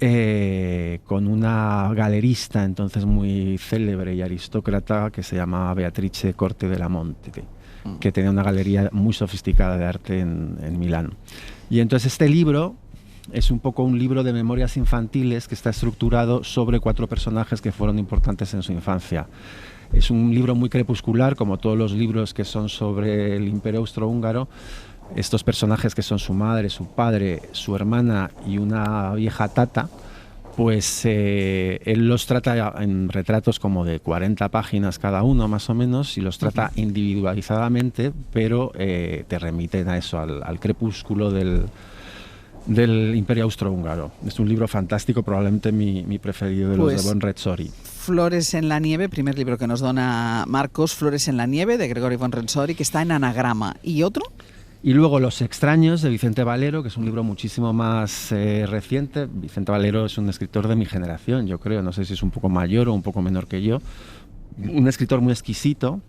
con una galerista entonces muy célebre y aristócrata que se llamaba Beatrice Corte della Monte, que tenía una galería muy sofisticada de arte en Milán. Y entonces este libro es un poco un libro de memorias infantiles que está estructurado sobre 4 personajes que fueron importantes en su infancia. Es un libro muy crepuscular, como todos los libros que son sobre el imperio austrohúngaro. Estos personajes, que son su madre, su padre, su hermana y una vieja tata, pues él los trata en retratos como de 40 páginas cada uno, más o menos, y los trata individualizadamente, pero te remiten a eso, al crepúsculo del Imperio Austrohúngaro. Es un libro fantástico, probablemente mi preferido de los de von Renzori. Flores en la nieve, primer libro que nos dona Marcos, Flores en la nieve, de Grigori von Renzori, que está en Anagrama. ¿Y otro? Y luego Los extraños, de Vicente Valero, que es un libro muchísimo más reciente. Vicente Valero es un escritor de mi generación, yo creo. No sé si es un poco mayor o un poco menor que yo. Un escritor muy exquisito.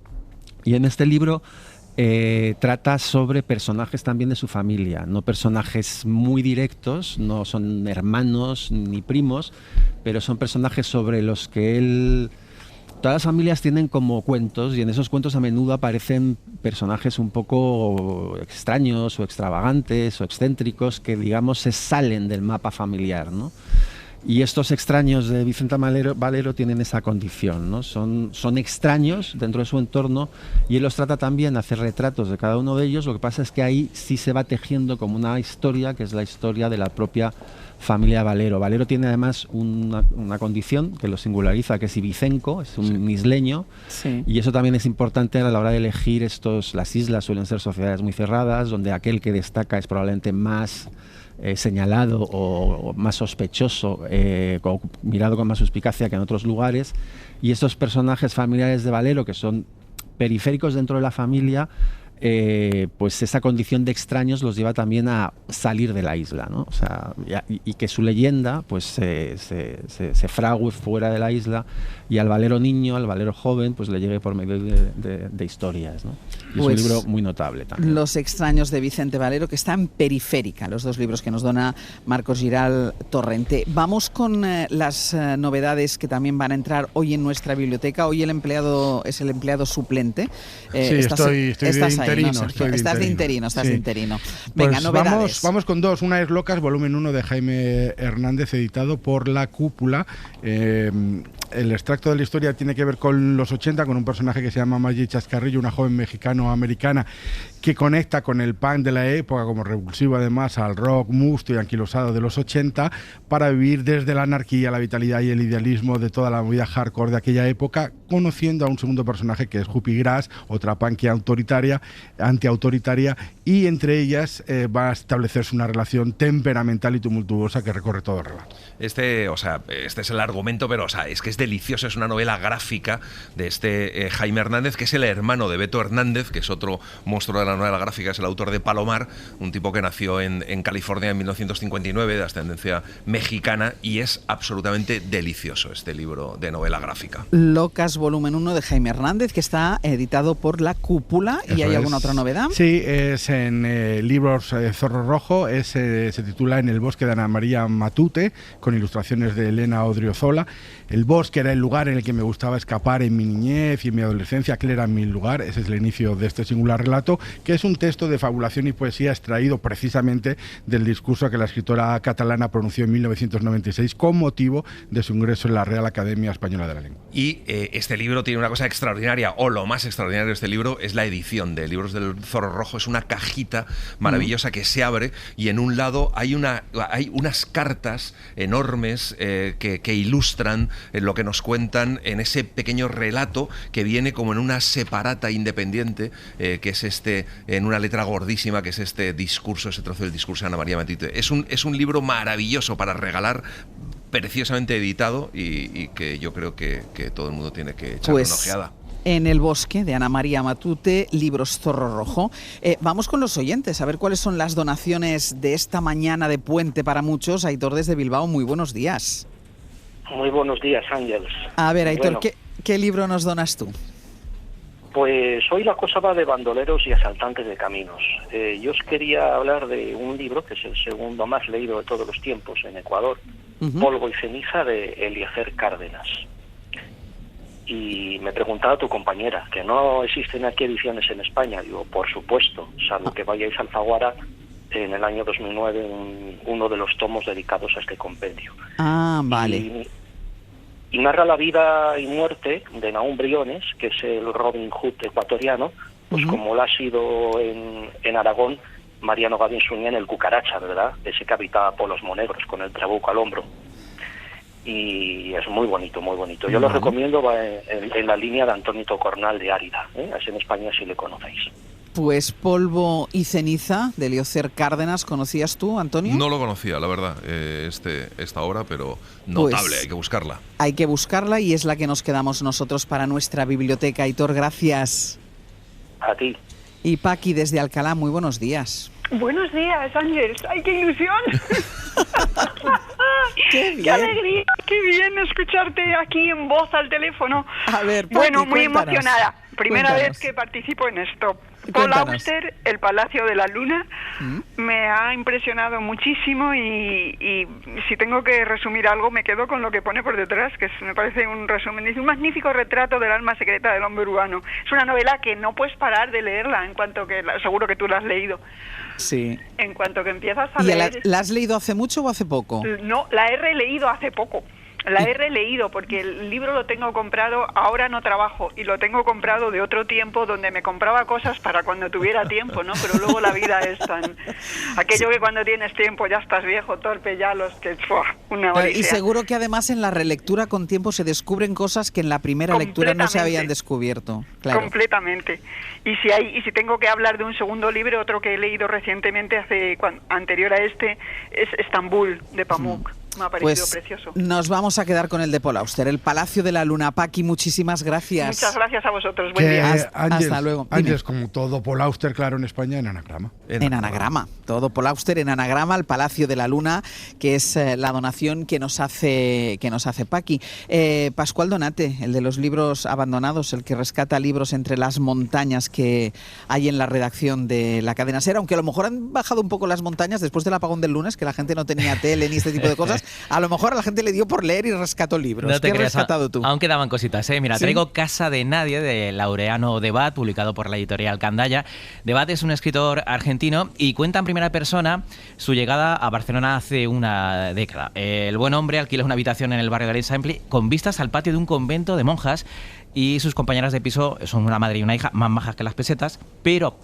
Y en este libro trata sobre personajes también de su familia. No personajes muy directos, no son hermanos ni primos, pero son personajes sobre los que él... Todas las familias tienen como cuentos, y en esos cuentos a menudo aparecen personajes un poco extraños o extravagantes o excéntricos que, digamos, se salen del mapa familiar, ¿no? Y estos extraños de Vicente Valero tienen esa condición, ¿no? Son extraños dentro de su entorno, y él los trata también, hace retratos de cada uno de ellos. Lo que pasa es que ahí sí se va tejiendo como una historia, que es la historia de la propia familia Valero. Valero tiene además una condición que lo singulariza, que es ibicenco, es un isleño, y eso también es importante a la hora de elegir las islas. Suelen ser sociedades muy cerradas, donde aquel que destaca es probablemente más señalado o más sospechoso, mirado con más suspicacia que en otros lugares. Y estos personajes familiares de Valero, que son periféricos dentro de la familia, pues esa condición de extraños los lleva también a salir de la isla, ¿no? O sea, y que su leyenda pues se frague fuera de la isla, y al Valero niño, al Valero joven, pues le llegue por medio de historias, ¿no? Y pues es un libro muy notable también. Los extraños de Vicente Valero, que está en Periférica, los dos libros que nos dona Marcos Giral Torrente. Vamos con las novedades que también van a entrar hoy en nuestra biblioteca. Hoy el empleado es el empleado suplente. Sí, estoy de interino. Estás de interino. Venga, pues novedades. Vamos con dos. Una es Locas, volumen 1 de Jaime Hernández, editado por La Cúpula. El extracto de la historia tiene que ver con los 80, con un personaje que se llama Maggie Chascarrillo, una joven mexicano-americana que conecta con el punk de la época, como revulsivo además al rock musto y anquilosado de los 80, para vivir desde la anarquía, la vitalidad y el idealismo de toda la movida hardcore de aquella época, conociendo a un segundo personaje que es Huppie Grass, otra punky antiautoritaria, y entre ellas va a establecerse una relación temperamental y tumultuosa que recorre todo el relato. Este es el argumento, pero es que es delicioso. Es una novela gráfica de este Jaime Hernández, que es el hermano de Beto Hernández, que es otro monstruo de la novela gráfica, es el autor de Palomar, un tipo que nació en California en 1959, de ascendencia mexicana, y es absolutamente delicioso este libro de novela gráfica. Locas, volumen 1 de Jaime Hernández, que está editado por La Cúpula. ¿Y hay alguna otra novedad? Sí, es en libros Zorro Rojo, se titula En el bosque de Ana María Matute, con ilustraciones de Elena Odriozola. El bosque era el lugar en el que me gustaba escapar en mi niñez y en mi adolescencia. Aquel era mi lugar. Ese es el inicio de este singular relato, que es un texto de fabulación y poesía extraído precisamente del discurso que la escritora catalana pronunció en 1996 con motivo de su ingreso en la Real Academia Española de la Lengua. Y este libro tiene una cosa extraordinaria, o lo más extraordinario de este libro es la edición de Libros del Zorro Rojo. Es una cajita maravillosa que se abre, y en un lado hay unas cartas enormes que ilustran lo que nos cuentan en ese pequeño relato que viene como en una separata independiente, que es en una letra gordísima, que es este discurso, ese trozo del discurso de Ana María Matute. Es un libro maravilloso para regalar, preciosamente editado, y que yo creo que todo el mundo tiene que echarle una ojeada. En el bosque, de Ana María Matute, libros Zorro Rojo. Vamos con los oyentes, a ver cuáles son las donaciones de esta mañana de puente para muchos. Aitor desde Bilbao, muy buenos días. Muy buenos días, Ángeles. A ver, Aitor, Bueno, ¿qué libro nos donas tú? Pues hoy la cosa va de bandoleros y asaltantes de caminos. Yo os quería hablar de un libro que es el segundo más leído de todos los tiempos en Ecuador, Polvo y ceniza, de Eliezer Cárdenas. Y me preguntaba tu compañera, que no existen aquí ediciones en España. Digo, por supuesto, salvo que vayáis a Alfaguara en el año 2009, uno de los tomos dedicados a este compendio. Ah, vale. Y narra la vida y muerte de Nahum Briones, que es el Robin Hood ecuatoriano, pues como lo ha sido en Aragón Mariano Gavín Suñén, el Cucaracha, ¿verdad? Ese que habitaba Polos Monegros con el trabuco al hombro. Y es muy bonito, muy bonito. Yo lo recomiendo, va en la línea de Antonio Cornal de Árida, ¿eh? Es en España, si le conocéis. Pues Polvo y ceniza, de Eliezer Cárdenas. ¿Conocías tú, Antonio? No lo conocía, la verdad, esta obra, pero notable, Pues hay que buscarla. Hay que buscarla y es la que nos quedamos nosotros para nuestra biblioteca. Aitor, gracias. A ti. Y Paqui, desde Alcalá, muy buenos días. Buenos días, Ángel. ¡Ay, qué ilusión! ¡Qué alegría! ¡Qué bien escucharte aquí en voz al teléfono! A ver, Paqui, bueno, muy cuéntanos. emocionada. Primera Cuéntanos. vez que participo en esto. Cuéntanos. Paul Auster, El Palacio de la Luna, me ha impresionado muchísimo y si tengo que resumir algo me quedo con lo que pone por detrás, que me parece un resumen. Es un magnífico retrato del alma secreta del hombre urbano. Es una novela que no puedes parar de leerla en cuanto que, seguro que tú la has leído, Sí. en cuanto que empiezas a ¿Y leer... la has leído hace mucho o hace poco? No, la he releído hace poco. La he releído porque el libro lo tengo comprado, ahora no trabajo, y lo tengo comprado de otro tiempo donde me compraba cosas para cuando tuviera tiempo, ¿no? Pero luego la vida es tan... Aquello que cuando tienes tiempo ya estás viejo, torpe, ya los que... Una odisea. Y seguro que además en la relectura con tiempo se descubren cosas que en la primera lectura no se habían descubierto. Claro. Completamente. Y si tengo que hablar de un segundo libro, otro que he leído recientemente, anterior a este, es Estambul, de Pamuk. Me ha parecido Pues precioso. nos vamos a quedar con el de Paul Auster, El Palacio de la Luna. Paqui, muchísimas gracias. Muchas gracias a vosotros. Buen día. Hasta luego. Dime. Ángel, como todo Paul Auster, claro, en España, en anagrama. En anagrama. Todo Paul Auster en anagrama, El Palacio de la Luna, que es la donación que nos hace Paqui. Pascual Donate, el de los libros abandonados, el que rescata libros entre las montañas que hay en la redacción de la cadena SER, aunque a lo mejor han bajado un poco las montañas después del apagón del lunes, que la gente no tenía tele ni este tipo de cosas. A lo mejor a la gente le dio por leer y rescató libros. No te ¿Qué has creas, rescatado tú? aún quedaban cositas, ¿eh? Mira, ¿Sí? traigo Casa de Nadie, de Laureano Debat, publicado por la editorial Candaya. Debat es un escritor argentino y cuenta en primera persona su llegada a Barcelona hace una década. El buen hombre alquila una habitación en el barrio de l'Eixample con vistas al patio de un convento de monjas y sus compañeras de piso son una madre y una hija más majas que las pesetas, pero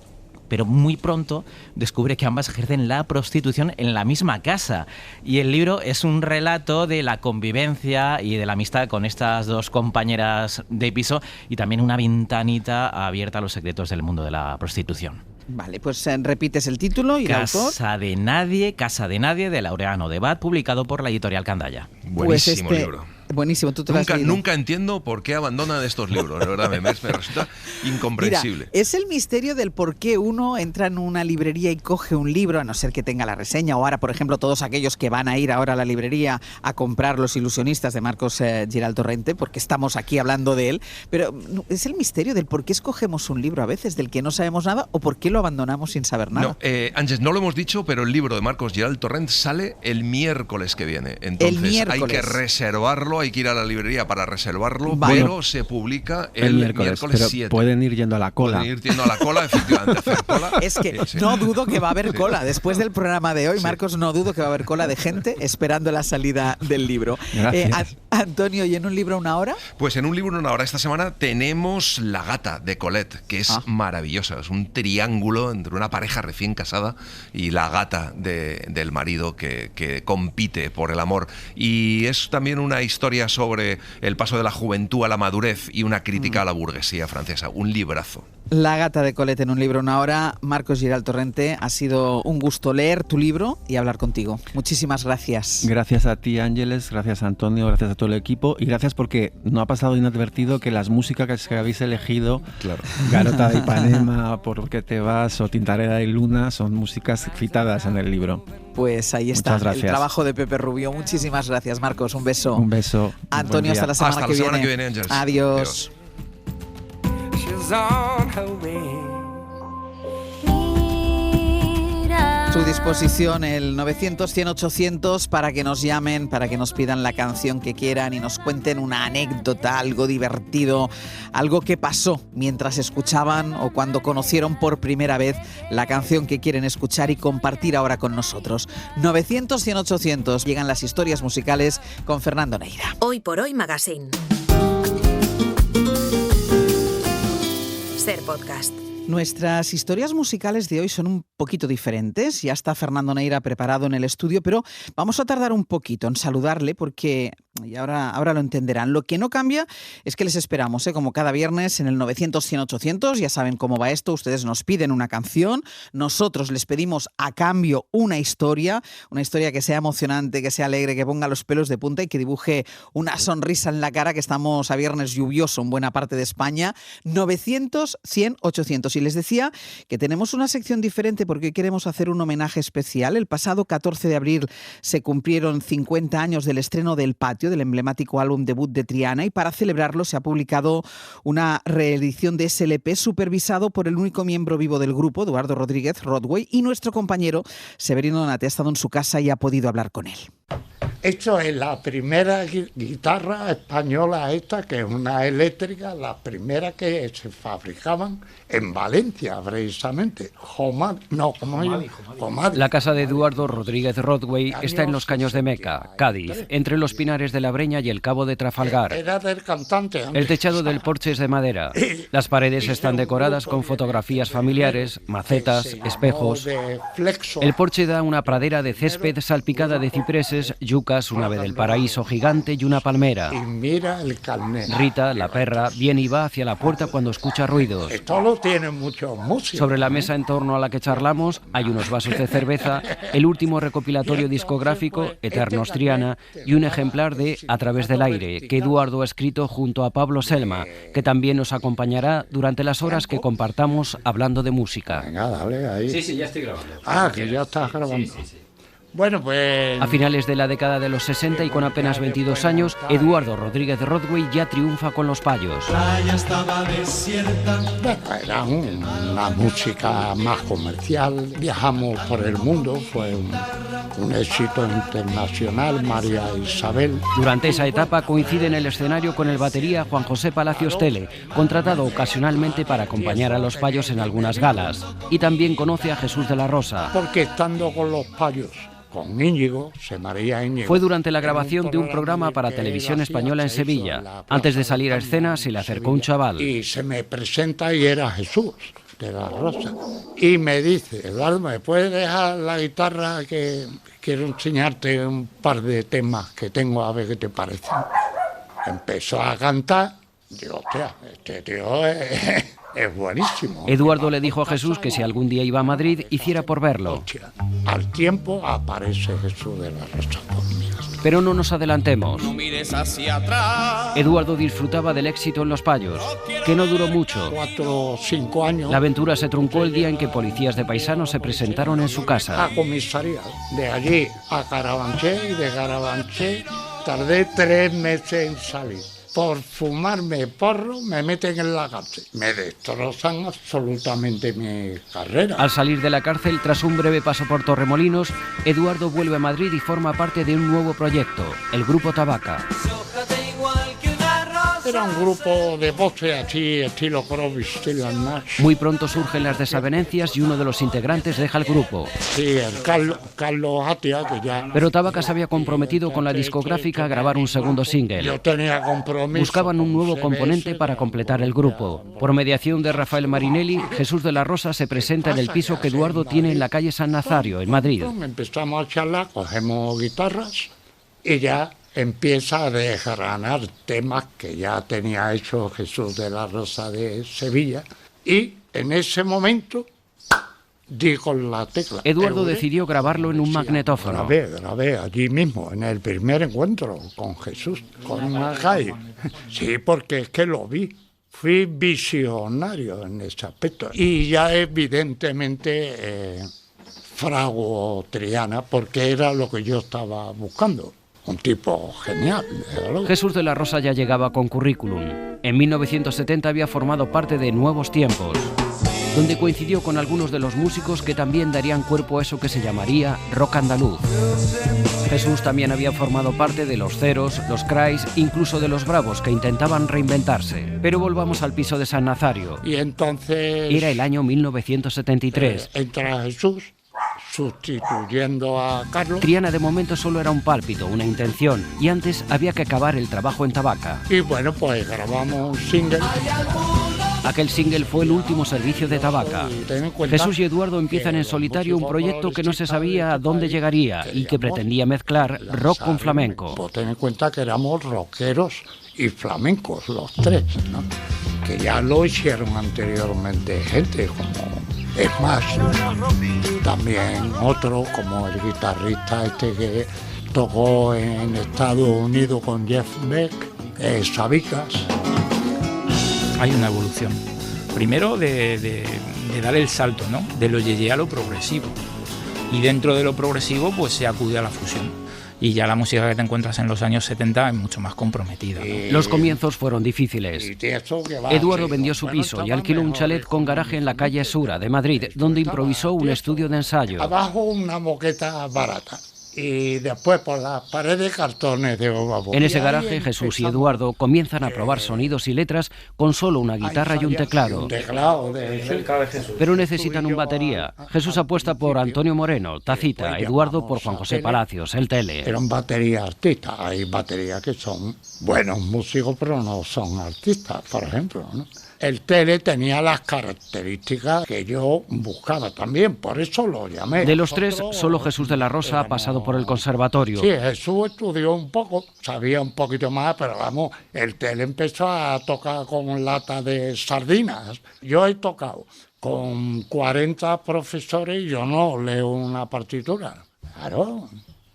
muy pronto descubre que ambas ejercen la prostitución en la misma casa. Y el libro es un relato de la convivencia y de la amistad con estas dos compañeras de piso y también una ventanita abierta a los secretos del mundo de la prostitución. Vale, pues repites el título y el autor. Casa de Nadie, de Laureano Debat, publicado por la editorial Candaya. Buenísimo libro. Buenísimo, tú te lo has leído. Nunca entiendo por qué abandonan estos libros, de verdad, me resulta incomprensible. Mira, es el misterio del por qué uno entra en una librería y coge un libro, a no ser que tenga la reseña, o ahora, por ejemplo, todos aquellos que van a ir ahora a la librería a comprar Los ilusionistas de Marcos Giral Torrente, porque estamos aquí hablando de él, pero es el misterio del por qué escogemos un libro a veces del que no sabemos nada o por qué lo abandonamos sin saber nada. No, Ángel, no lo hemos dicho, pero el libro de Marcos Giral Torrente sale el miércoles que viene. Entonces hay que reservarlo, hay que ir a la librería para reservarlo, Vale. pero se publica el miércoles pero 7. pueden ir yendo a la cola. Pueden ir yendo a la cola, efectivamente, hacer cola. Es que Sí. no dudo que va a haber Sí. cola. Después del programa de hoy, Sí. Marcos, no dudo que va a haber cola de gente esperando la salida del libro. Gracias. Antonio, ¿y en un libro una hora? Pues en un libro una hora esta semana tenemos La gata de Colette, que es maravillosa. Es un triángulo entre una pareja recién casada y la gata del marido que compite por el amor. Y es también una historia sobre el paso de la juventud a la madurez y una crítica a la burguesía francesa. Un librazo. La gata de Colette en un libro una hora. Marcos Giral Torrente, ha sido un gusto leer tu libro y hablar contigo. Muchísimas gracias. Gracias a ti, Ángeles, gracias a Antonio, gracias a todo el equipo y gracias porque no ha pasado inadvertido que las músicas que habéis elegido, Garota de Ipanema, Por qué te vas o Tintarera de Luna, son músicas citadas en el libro. Pues ahí está Muchas gracias. el trabajo de Pepe Rubio. Muchísimas gracias, Marcos. Un beso. Un beso. Antonio, hasta la semana que viene. Ángels. Adiós. She's on her way. Su disposición el 900-100-800 para que nos llamen, para que nos pidan la canción que quieran y nos cuenten una anécdota, algo divertido, algo que pasó mientras escuchaban o cuando conocieron por primera vez la canción que quieren escuchar y compartir ahora con nosotros. 900-100-800. Llegan las historias musicales con Fernando Neira. Hoy por Hoy Magazine. Ser Podcast. Nuestras historias musicales de hoy son un poquito diferentes. Ya está Fernando Neira preparado en el estudio, pero vamos a tardar un poquito en saludarle porque Y ahora lo entenderán. Lo que no cambia es que les esperamos, como cada viernes en el 900-100-800. Ya saben cómo va esto. Ustedes nos piden una canción. Nosotros les pedimos a cambio una historia que sea emocionante, que sea alegre, que ponga los pelos de punta y que dibuje una sonrisa en la cara, que estamos a viernes lluvioso en buena parte de España. 900-100-800. Y les decía que tenemos una sección diferente porque hoy queremos hacer un homenaje especial. El pasado 14 de abril se cumplieron 50 años del estreno del Patio, del emblemático álbum debut de Triana, y para celebrarlo se ha publicado una reedición de ese LP supervisado por el único miembro vivo del grupo, Eduardo Rodríguez Rodway, y nuestro compañero Severino Donate ha estado en su casa y ha podido hablar con él. Esto es la primera guitarra española esta, que es una eléctrica, la primera que se fabricaban en Valencia, precisamente. La casa de Eduardo Rodríguez Rodway está en los Caños de Meca, Cádiz, entre los Pinares de la Breña y el Cabo de Trafalgar. Era del cantante. El techado del porche es de madera. Las paredes están decoradas con fotografías familiares, macetas, espejos. El porche da una pradera de césped salpicada de cipreses, yucas, un ave del paraíso gigante y una palmera. Y mira el carnero. Rita, la perra, viene y va hacia la puerta cuando escucha ruidos. Esto lo tienen muchos músicos. Sobre la mesa en torno a la que charlamos hay unos vasos de cerveza, el último recopilatorio discográfico, Eternos Triana, y un ejemplar de A través del aire, que Eduardo ha escrito junto a Pablo Selma, que también nos acompañará durante las horas que compartamos hablando de música. Venga, dale ahí. Sí, ya estoy grabando. Ah, que ya estás grabando. Sí. Bueno, pues... A finales de la década de los 60 y con apenas 22 años, Eduardo Rodríguez Rodway ya triunfa con Los Payos. Bueno, era una música más comercial. Viajamos por el mundo, fue un éxito internacional, María Isabel. Durante esa etapa coincide en el escenario con el batería Juan José Palacios Tele, contratado ocasionalmente para acompañar a Los Payos en algunas galas. Y también conoce a Jesús de la Rosa. Porque estando con Los Payos, con Íñigo, se María Íñigo. Fue durante la grabación de un programa para Televisión Española en Sevilla. Antes de salir a escena se le acercó un chaval. Y se me presenta y era Jesús de la Rosa. Y me dice, Eduardo, ¿me puedes dejar la guitarra que quiero enseñarte un par de temas que tengo a ver qué te parecen? Empezó a cantar. Digo, hostia, este tío es buenísimo. Eduardo le dijo a Jesús que si algún día iba a Madrid, hiciera por verlo. Al tiempo aparece Jesús de la Rosa conmigo. Pero no nos adelantemos. No mires hacia atrás. Eduardo disfrutaba del éxito en Los Payos, que no duró mucho. 4 o 5 años. La aventura se truncó el día en que policías de paisanos se presentaron en su casa. A comisaría. De allí a Carabanchel y de Carabanchel tardé 3 meses en salir. Por fumarme porro me meten en la cárcel. Me destrozan absolutamente mi carrera. Al salir de la cárcel, tras un breve paso por Torremolinos, Eduardo vuelve a Madrid y forma parte de un nuevo proyecto, el Grupo Tabaca. Era un grupo de voces así, estilo Crosby, estilo Nash. Muy pronto surgen las desavenencias y uno de los integrantes deja el grupo. Sí, el Carlos Atia, que ya... Pero Tabaca se había comprometido con la discográfica a grabar un segundo single. Yo tenía compromiso. Buscaban un nuevo componente para completar el grupo. Por mediación de Rafael Marinelli, Jesús de la Rosa se presenta en el piso que Eduardo tiene en la calle San Nazario, en Madrid. Empezamos a charlar, cogemos guitarras y ya empieza a desgranar temas que ya tenía hecho Jesús de la Rosa de Sevilla, y en ese momento di con la tecla. Eduardo decidió grabarlo en un magnetófono. Grabé allí mismo, en el primer encuentro con Jesús, con Magay. Sí, porque es que lo vi. Fui visionario en ese aspecto. Y ya evidentemente fraguo Triana, porque era lo que yo estaba buscando. Un tipo genial. Jesús de la Rosa ya llegaba con currículum. En 1970 había formado parte de Nuevos Tiempos, donde coincidió con algunos de los músicos que también darían cuerpo a eso que se llamaría rock andaluz. Jesús también había formado parte de Los Ceros, Los Crais, incluso de Los Bravos, que intentaban reinventarse. Pero volvamos al piso de San Nazario. Y entonces... Era el año 1973. Entra Jesús, sustituyendo a Carlos. Triana de momento solo era un pálpito, una intención, y antes había que acabar el trabajo en Tabaca. Y bueno, pues grabamos un single. Aquel single fue el último servicio de Tabaca. Jesús y Eduardo empiezan en solitario un proyecto que no se sabía a dónde llegaría y que pretendía mezclar rock con flamenco. Pues ten en cuenta que éramos rockeros y flamencos los tres, ¿no? Que ya lo hicieron anteriormente gente como Smash, también otro como el guitarrista este que tocó en Estados Unidos con Jeff Beck, Sabicas. Hay una evolución. Primero de dar el salto, ¿no? De lo yeye a lo progresivo. Y dentro de lo progresivo pues se acude a la fusión. Y ya la música que te encuentras en los años 70 es mucho más comprometida, ¿no? Los comienzos fueron difíciles. Eduardo vendió su piso y alquiló un chalet con garaje en la calle Sura de Madrid, donde improvisó un estudio de ensayo. Abajo una moqueta barata. Y después por las paredes cartones de goma. En ese garaje Jesús y Eduardo comienzan a probar sonidos y letras con solo una guitarra y un teclado. Pero necesitan un batería. Jesús apuesta por Antonio Moreno, Tacita, Eduardo por Juan José Palacios, el Tele. Eran baterías artistas. Hay baterías que son buenos músicos pero no son artistas, por ejemplo, ¿no? El Tele tenía las características que yo buscaba también, por eso lo llamé. De los tres, solo Jesús de la Rosa ha pasado por el conservatorio. Sí, Jesús estudió un poco, sabía un poquito más, pero vamos, el Tele empezó a tocar con lata de sardinas. Yo he tocado con 40 profesores y yo no leo una partitura. Claro.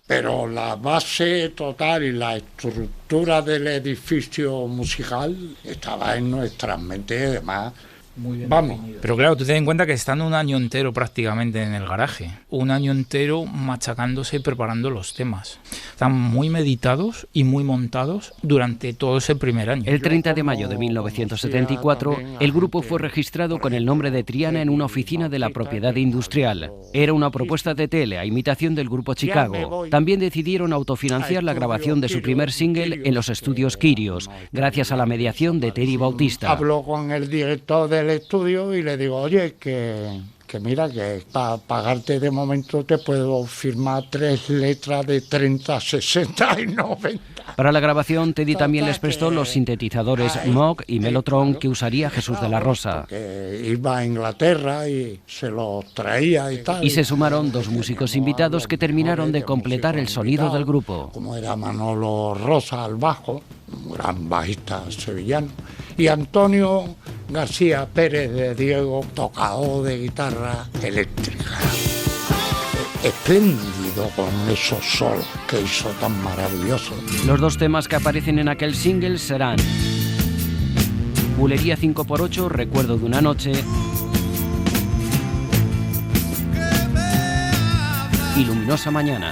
Pero la base total y la estructura del edificio musical estaba en nuestras mentes y demás. Muy bien. Vamos. Pero claro, tú ten en cuenta que estando un año entero prácticamente en el garaje, un año entero machacándose y preparando los temas. Están muy meditados y muy montados durante todo ese primer año. El 30 de mayo de 1974, el grupo fue registrado con el nombre de Triana en una oficina de la propiedad industrial. Era una propuesta de Tele a imitación del grupo Chicago. También decidieron autofinanciar la grabación de su primer single en los estudios Quirios, gracias a la mediación de Teddy Bautista. Habló con el director del estudio y le digo, oye, que mira, que para pagarte de momento te puedo firmar 3 letras de 30, 60 y 90. Para la grabación, Teddy también les prestó los sintetizadores Moog y Mellotron que usaría Jesús de la Rosa. Que iba a Inglaterra y se los traía y tal. Y se sumaron 2 músicos invitados que terminaron de completar el sonido del grupo. Como era Manolo Rosa al bajo, un gran bajista sevillano, y Antonio García Pérez de Diego, tocador de guitarra eléctrica. Espléndido con esos solos que hizo tan maravillosos. Los 2 temas que aparecen en aquel single serán Bulería 5x8, Recuerdo de una noche, y Luminosa mañana.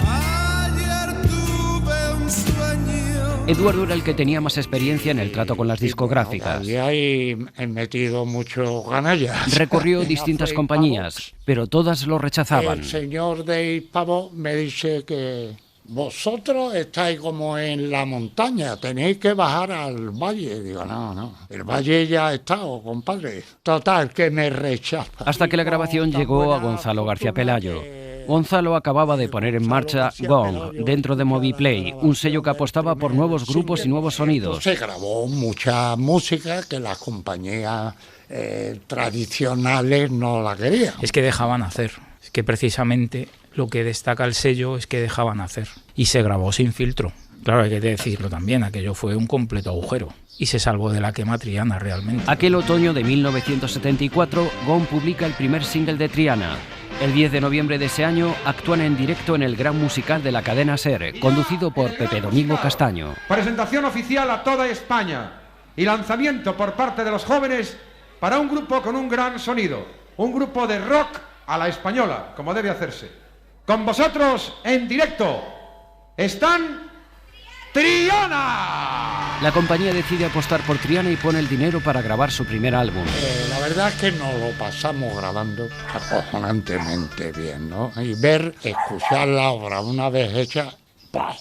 Eduardo era el que tenía más experiencia en el trato con las discográficas. Y ahí he metido muchos ganallas. Recorrió distintas compañías, pero todas lo rechazaban. El señor de Pavo me dice que vosotros estáis como en la montaña, tenéis que bajar al valle. Digo, no, el valle ya ha estado, compadre. Total, que me rechaza. Hasta que la grabación llegó a Gonzalo García Pelayo. Gonzalo acababa de poner en marcha Gong dentro de Moviplay, un sello que apostaba por nuevos grupos y nuevos sonidos. Se grabó mucha música que las compañías tradicionales no la querían. Es que dejaban hacer, es que precisamente lo que destaca el sello es que dejaban hacer. Y se grabó sin filtro. Claro, hay que decirlo también, aquello fue un completo agujero. Y se salvó de la quema Triana realmente. Aquel otoño de 1974, Gong publica el primer single de Triana. El 10 de noviembre de ese año actúan en directo en el Gran Musical de la cadena SER, conducido por Pepe Domingo Castaño. Presentación oficial a toda España y lanzamiento por parte de los jóvenes para un grupo con un gran sonido, un grupo de rock a la española, como debe hacerse. Con vosotros en directo están Triana. La compañía decide apostar por Triana y pone el dinero para grabar su primer álbum. La verdad es que nos lo pasamos grabando acojonantemente bien, ¿no? Y escuchar la obra una vez hecha, ¡pah!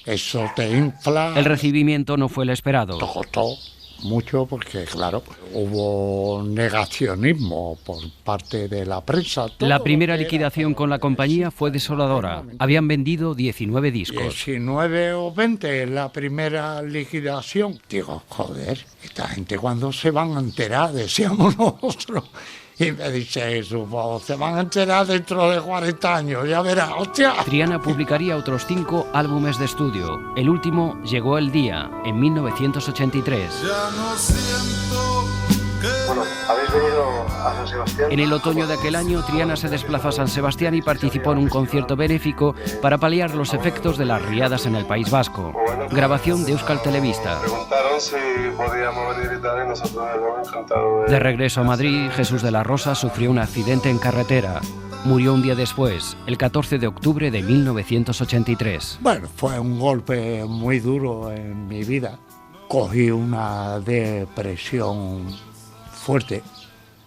Eso te infla. El recibimiento no fue el esperado. Costó mucho porque, claro, hubo negacionismo por parte de la prensa. La primera liquidación con la compañía fue desoladora. Habían vendido 19 discos. 19 o 20 en la primera liquidación. Digo, joder, esta gente cuando se van a enterar, decíamos nosotros. Y me dice Jesús, se van a enterar dentro de 40 años, ya verás, hostia. Triana publicaría otros 5 álbumes de estudio. El último llegó el día, en 1983. Bueno, ¿habéis venido a San Sebastián? En el otoño de aquel año, Triana se desplazó a San Sebastián y participó en un concierto benéfico para paliar los efectos de las riadas en el País Vasco. Grabación de Euskal Telebista. Preguntaron si podíamos venir y tal, y nosotros hemos encantado De regreso a Madrid, Jesús de la Rosa sufrió un accidente en carretera. Murió un día después, el 14 de octubre de 1983. Bueno, fue un golpe muy duro en mi vida. Cogí una depresión fuerte.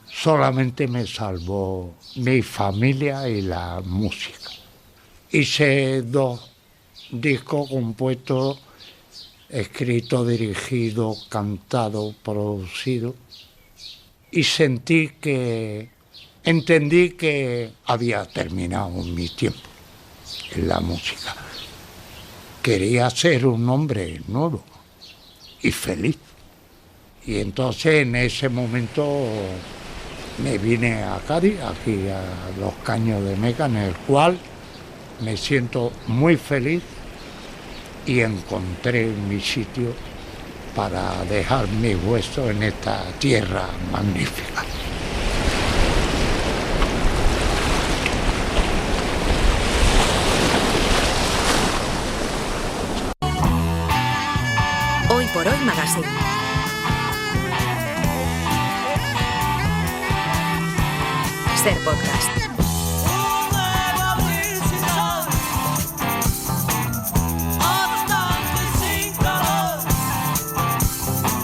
Solamente me salvó mi familia y la música. Hice 2 discos compuestos, escrito, dirigido, cantado, producido, y entendí que había terminado mi tiempo en la música. Quería ser un hombre nuevo y feliz. Y entonces en ese momento me vine a Cádiz, aquí a Los Caños de Meca, en el cual me siento muy feliz y encontré mi sitio para dejar mi hueso en esta tierra magnífica. Hoy por Hoy Magazine. Ser podcast.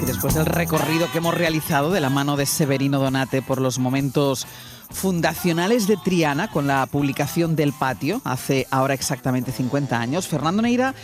Y después del recorrido que hemos realizado de la mano de Severino Donate por los momentos fundacionales de Triana con la publicación del Patio hace ahora exactamente 50 años, Fernando Neira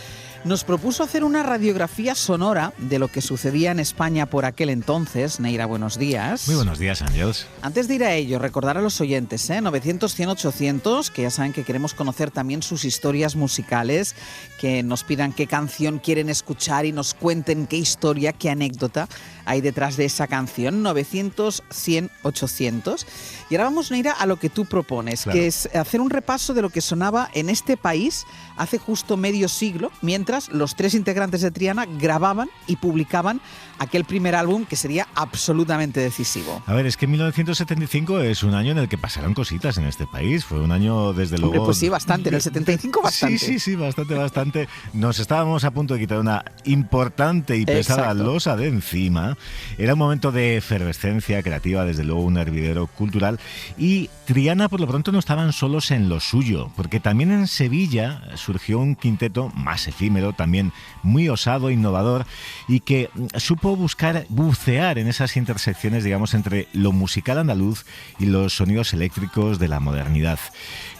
nos propuso hacer una radiografía sonora de lo que sucedía en España por aquel entonces. Neira, buenos días. Muy buenos días, Ángels. Antes de ir a ello, recordar a los oyentes, 900-100-800, que ya saben que queremos conocer también sus historias musicales, que nos pidan qué canción quieren escuchar y nos cuenten qué historia, qué anécdota hay detrás de esa canción. 900-100-800. Y ahora vamos, Neira, a lo que tú propones, claro, que es hacer un repaso de lo que sonaba en este país hace justo medio siglo, mientras los 3 integrantes de Triana grababan y publicaban aquel primer álbum que sería absolutamente decisivo. A ver, es que 1975 es un año en el que pasaron cositas en este país. Fue un año, desde luego... Pues sí, bastante. En el 75 bastante. Sí, bastante. Nos estábamos a punto de quitar una importante y pesada losa de encima. Era un momento de efervescencia creativa, desde luego un hervidero cultural. Y Triana, por lo pronto, no estaban solos en lo suyo, porque también en Sevilla surgió un quinteto más efímero, también muy osado, innovador, y que supo bucear en esas intersecciones, digamos, entre lo musical andaluz y los sonidos eléctricos de la modernidad.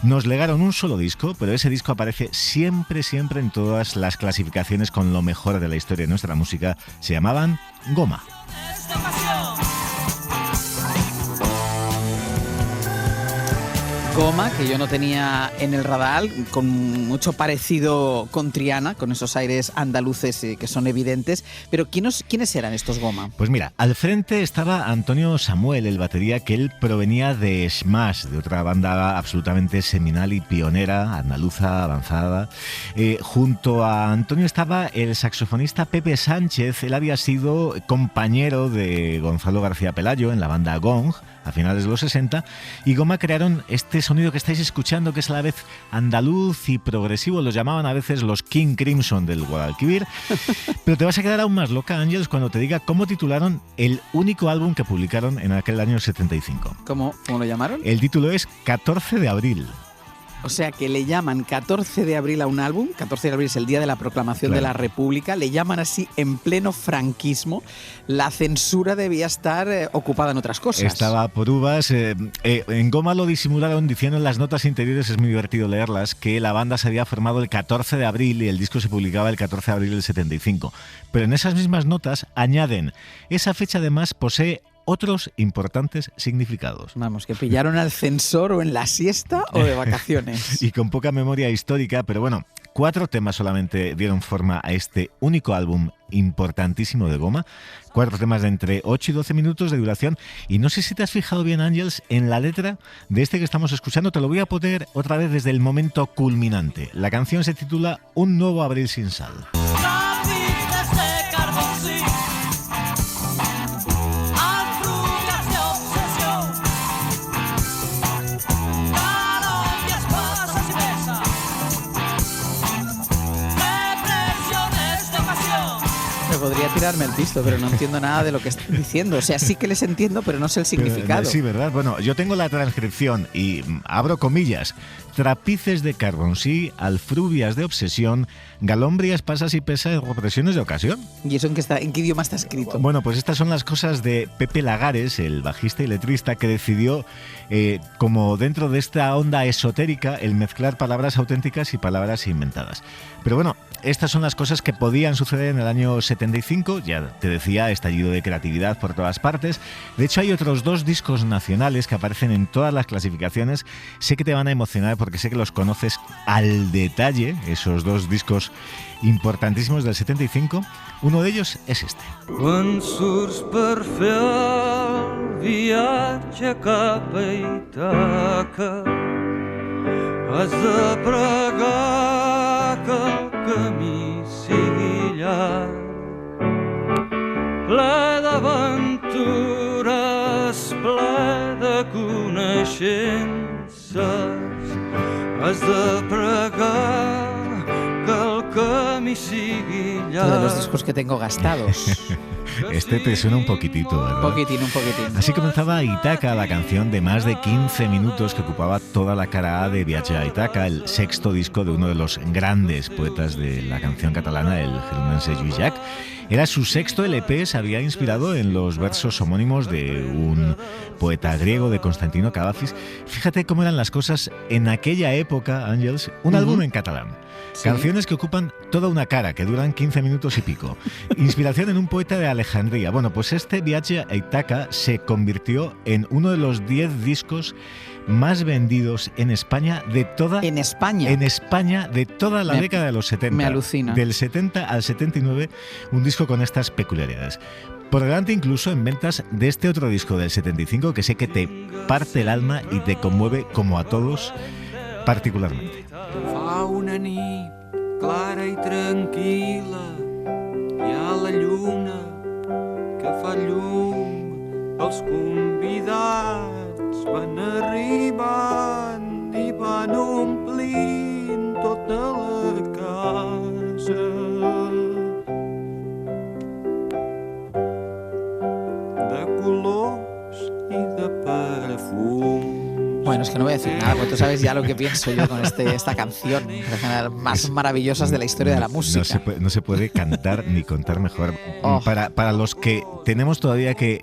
Nos legaron un solo disco, pero ese disco aparece siempre en todas las clasificaciones con lo mejor de la historia de nuestra música. Se llamaban Goma. Goma, que yo no tenía en el radar, con mucho parecido con Triana, con esos aires andaluces que son evidentes. Pero ¿quiénes eran estos Goma? Pues mira, al frente estaba Antonio Samuel, el batería, que él provenía de Smash, de otra banda absolutamente seminal y pionera, andaluza, avanzada. Junto a Antonio estaba el saxofonista Pepe Sánchez. Él había sido compañero de Gonzalo García Pelayo en la banda Gong a finales de los 60, y Goma crearon este sonido que estáis escuchando, que es a la vez andaluz y progresivo. Los llamaban a veces los King Crimson del Guadalquivir. Pero te vas a quedar aún más loca, Ángeles, cuando te diga cómo titularon el único álbum que publicaron en aquel año 75. ¿Cómo lo llamaron? El título es 14 de abril. O sea que le llaman 14 de abril a un álbum, 14 de abril es el día de la proclamación de la República, le llaman así en pleno franquismo. La censura debía estar ocupada en otras cosas. Estaba por uvas. En Goma lo disimularon diciendo en las notas interiores, es muy divertido leerlas, que la banda se había formado el 14 de abril y el disco se publicaba el 14 de abril del 75. Pero en esas mismas notas añaden, esa fecha además posee otros importantes significados. Vamos, que pillaron al censor o en la siesta o de vacaciones. Y con poca memoria histórica, pero bueno, 4 temas solamente dieron forma a este único álbum importantísimo de Goma. 4 temas de entre 8 y 12 minutos de duración. Y no sé si te has fijado bien, Ángels, en la letra de este que estamos escuchando. Te lo voy a poner otra vez desde el momento culminante. La canción se titula Un nuevo abril sin sal. Podría tirarme el pisto, pero no entiendo nada de lo que están diciendo. O sea, sí que les entiendo, pero no sé el significado. Sí, ¿verdad? Bueno, yo tengo la transcripción y abro comillas. Trapices de carboncí, alfrubias de obsesión, galombrias, pasas y pesas, represiones de ocasión. ¿Y eso en qué idioma está escrito? Bueno, pues estas son las cosas de Pepe Lagares, el bajista y letrista, que decidió, como dentro de esta onda esotérica, el mezclar palabras auténticas y palabras inventadas. Pero bueno, estas son las cosas que podían suceder en el año 75, ya te decía, estallido de creatividad por todas partes. De hecho, hay otros 2 discos nacionales que aparecen en todas las clasificaciones. Sé que te van a emocionar porque sé que los conoces al detalle, esos 2 discos importantísimos del 75. Uno de ellos es este. Quan surts per fer el viatge cap a Ítaca, has de pregar que el camí sigui llarg, ple d'aventures, ple de coneixences, has de pregar que el camí sigui llarg. De los discos que tengo gastados. Este te suena un poquitito, ¿verdad? Un poquitín. Así comenzaba Ítaca, la canción de más de 15 minutos que ocupaba toda la cara A de Viatge a Ítaca, el 6º disco de uno de los grandes poetas de la canción catalana, el gerundense Lluís Llach. Era su 6º LP, se había inspirado en los versos homónimos de un poeta griego, de Constantino Cavafis. Fíjate cómo eran las cosas en aquella época, Ángels, un álbum en catalán. ¿Sí? Canciones que ocupan toda una cara, que duran 15 minutos y pico. Inspiración en un poeta de Alejandría. Bueno, pues este Viatge a Ítaca se convirtió en uno de los 10 discos más vendidos en España de toda... ¿En España? En España de toda la década de los 70. Me alucina. Del 70 al 79, un disco con estas peculiaridades. Por delante incluso en ventas de este otro disco del 75 que sé que te parte el alma y te conmueve como a todos particularmente. Fa una nit clara i tranquil·la, hi ha la lluna que fa llum, els convidats van arribant i van omplint tota la casa de colors i de perfums. Bueno, es que no voy a decir nada, porque tú sabes ya lo que pienso yo con esta canción. Más maravillosas de la historia de la música. No se puede cantar ni contar mejor. Oh. Para los que tenemos todavía que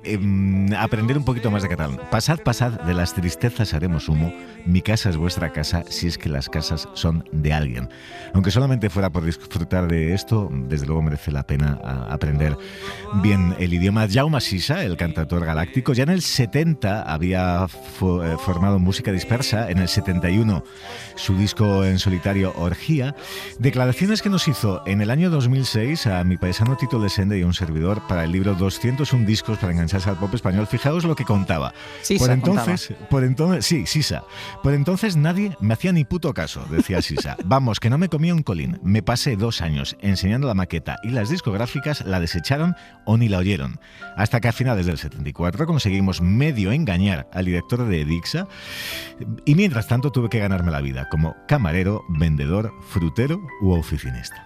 aprender un poquito más de catalán. Pasad de las tristezas haremos humo. Mi casa es vuestra casa, si es que las casas son de alguien. Aunque solamente fuera por disfrutar de esto, desde luego merece la pena aprender bien el idioma. Jaume Sisa, el cantautor galáctico, ya en el 70 había formado música dispersa, en el 71 su disco en solitario Orgía. Declaraciones que nos hizo en el año 2006 a mi paisano Tito Lesende y un servidor para el libro 201 discos para engancharse al pop español. Fijaos lo que contaba. Sisa por entonces, Sisa. Por entonces nadie me hacía ni puto caso, decía Sisa. Vamos, que no me comía un colín. Me pasé 2 años enseñando la maqueta y las discográficas la desecharon o ni la oyeron. Hasta que a finales del 74 conseguimos medio engañar al director de Edixa y mientras tanto tuve que ganarme la vida como camarero, vendedor, frutero u oficinista.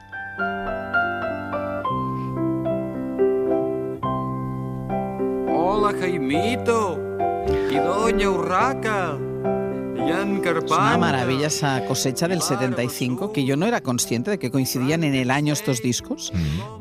Hola, Jaimito y Doña Urraca. Es una maravilla esa cosecha del 75, que yo no era consciente de que coincidían en el año estos discos,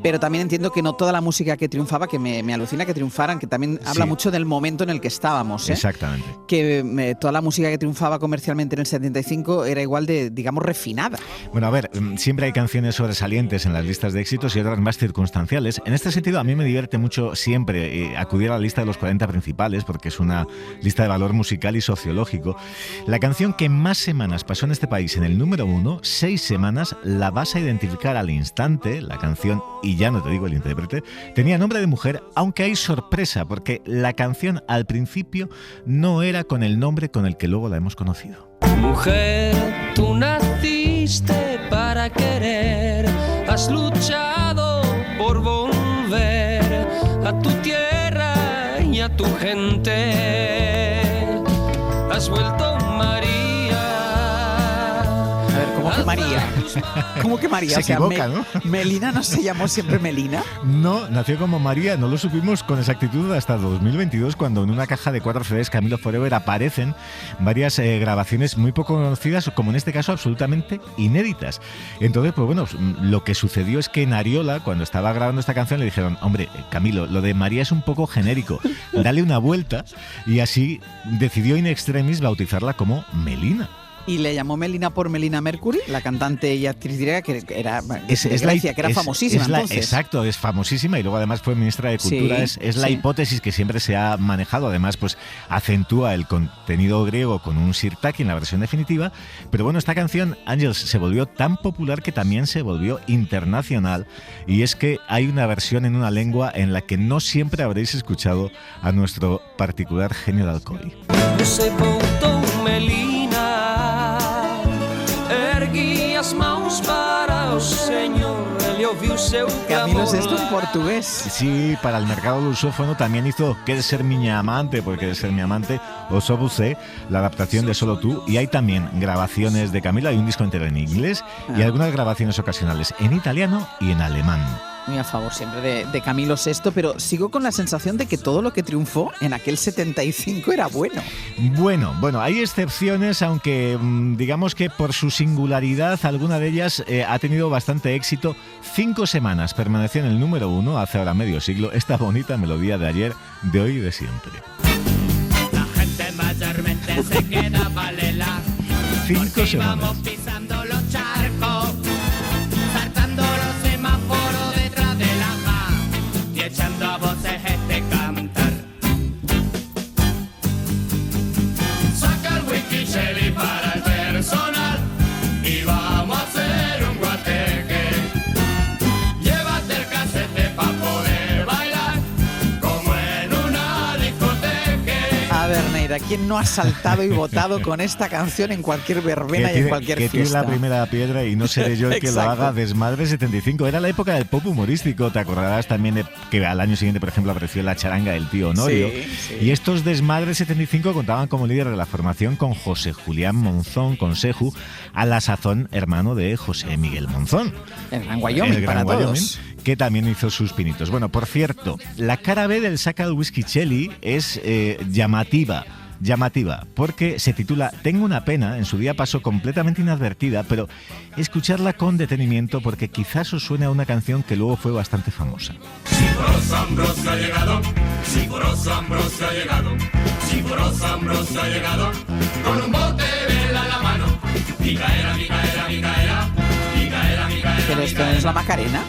pero también entiendo que no toda la música que triunfaba, que me alucina que triunfaran, que también habla mucho del momento en el que estábamos. Exactamente. Que toda la música que triunfaba comercialmente en el 75 era igual de, digamos, refinada. Bueno, a ver, siempre hay canciones sobresalientes en las listas de éxitos y otras más circunstanciales. En este sentido, a mí me divierte mucho siempre acudir a la lista de los 40 principales, porque es una lista de valor musical y sociológico. La canción que más semanas pasó en este país en el número 1, 6 semanas, la vas a identificar al instante. La canción, y ya no te digo el intérprete, tenía nombre de mujer, aunque hay sorpresa, porque la canción al principio no era con el nombre con el que luego la hemos conocido. Mujer, tú naciste para querer, has luchado por volver a tu tierra y a tu gente, has vuelto María. A ver, ¿cómo que María? ¿Cómo que María? Se equivoca, ¿no? ¿Melina no se llamó siempre Melina? No, nació como María, no lo supimos con exactitud hasta 2022, cuando en una caja de 4 CDs Camilo Forever aparecen varias grabaciones muy poco conocidas, como en este caso absolutamente inéditas. Entonces, pues bueno, lo que sucedió es que en Ariola, cuando estaba grabando esta canción, le dijeron: hombre, Camilo, lo de María es un poco genérico, dale una vuelta, y así decidió in extremis bautizarla como Melina. Y le llamó Melina por Melina Mercury, la cantante y actriz griega, que era, que era famosísima entonces. Exacto, es famosísima y luego además fue ministra de Cultura. Sí, es la hipótesis que siempre se ha manejado. Además, pues acentúa el contenido griego con un sirtaki en la versión definitiva. Pero bueno, esta canción, Ángels, se volvió tan popular que también se volvió internacional. Y es que hay una versión en una lengua en la que no siempre habréis escuchado a nuestro particular genio de Alcoy. Você voltou, Melina, ergui as mãos para o Senhor, ele ouviu seu Camilo, clamor. ¿es esto en portugués? Sí, para el mercado lusófono también hizo ¿Quieres ser mi amante? Porque quieres ser mi amante, o Só Você, la adaptación de Solo Tú. Y hay también grabaciones de Camilo, hay un disco entero en inglés y algunas grabaciones ocasionales en italiano y en alemán. Muy a favor siempre de Camilo VI, pero sigo con la sensación de que todo lo que triunfó en aquel 75 era bueno. Bueno, hay excepciones, aunque digamos que por su singularidad, alguna de ellas ha tenido bastante éxito. 5 semanas permaneció en el número 1, hace ahora medio siglo, esta bonita melodía de ayer, de hoy y de siempre. La gente mayormente se queda balela. 5 semanas. Vamos pisando los charcos, saltando los semáforos detrás de la ja y echando a voces este cantar. Saca el whisky Shelly para el personal y vamos a hacer un guateque. Llévate el casete para poder bailar como en una discoteca. A ver, Neira, ¿quién no ha saltado y votado con esta canción en cualquier verbena y en cualquier que fiesta? tire la primera piedra y no seré yo el que lo haga. Desmadre 75. Era la época del pop humorístico. Te acordarás también de que al año siguiente, por ejemplo, apareció la charanga del tío Honorio. Sí. Y estos Desmadre 75 contaban como líder de la formación con José Julián Monzón, con Seju, a la sazón hermano de José Miguel Monzón. El Gran Wyoming, para todos. Que también hizo sus pinitos. Bueno, por cierto, la cara B del Saca el Whisky Shelly es llamativa, porque se titula Tengo una pena. En su día pasó completamente inadvertida, pero escucharla con detenimiento porque quizás os suene a una canción que luego fue bastante famosa. Sicoroso Ambrosio ha llegado, Sicoroso Ambrosio ha llegado, Sicoroso Ambrosio ha llegado, con un bote de vela en la mano, Micaela, Micaela, Micaela, Micaela, Micaela. Pero esto no es la Macarena.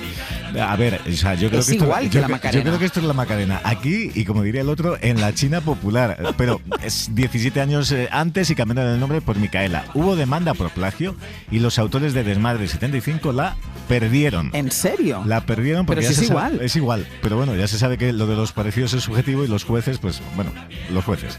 A ver, o sea, yo creo Es igual que la Macarena. Yo creo que esto es la Macarena. Aquí, y como diría el otro, en la China popular. Pero es 17 años antes y cambiaron el nombre por Micaela. Hubo demanda por plagio y los autores de Desmadre 75 la perdieron. ¿En serio? La perdieron porque pero si es igual. Es igual. Pero bueno, ya se sabe que lo de los parecidos es subjetivo y los jueces, pues bueno, los jueces.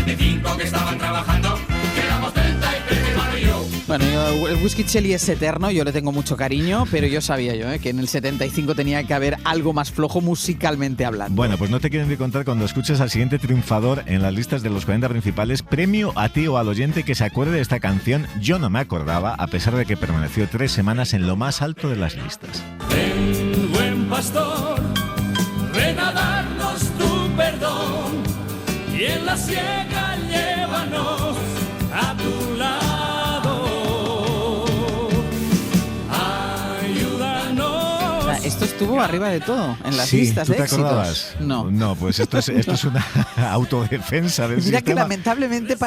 75 que estaban trabajando, quedamos 33 mi hermano y yo. Bueno, el Whisky Shelly es eterno, yo le tengo mucho cariño, pero yo sabía que en el 75 tenía que haber algo más flojo musicalmente hablando. Bueno, pues no te quieren ni contar cuando escuches al siguiente triunfador en las listas de los 40 principales. Premio a ti o al oyente que se acuerde de esta canción. Yo no me acordaba, a pesar de que permaneció 3 semanas en lo más alto de las listas. Ven, buen pastor, ven a darnos tu perdón y en la ciega llévanos estuvo arriba de todo en las Sí, listas ¿tú de te éxitos. acordabas? No. No, pues esto es una autodefensa del Mira que sistema. lamentablemente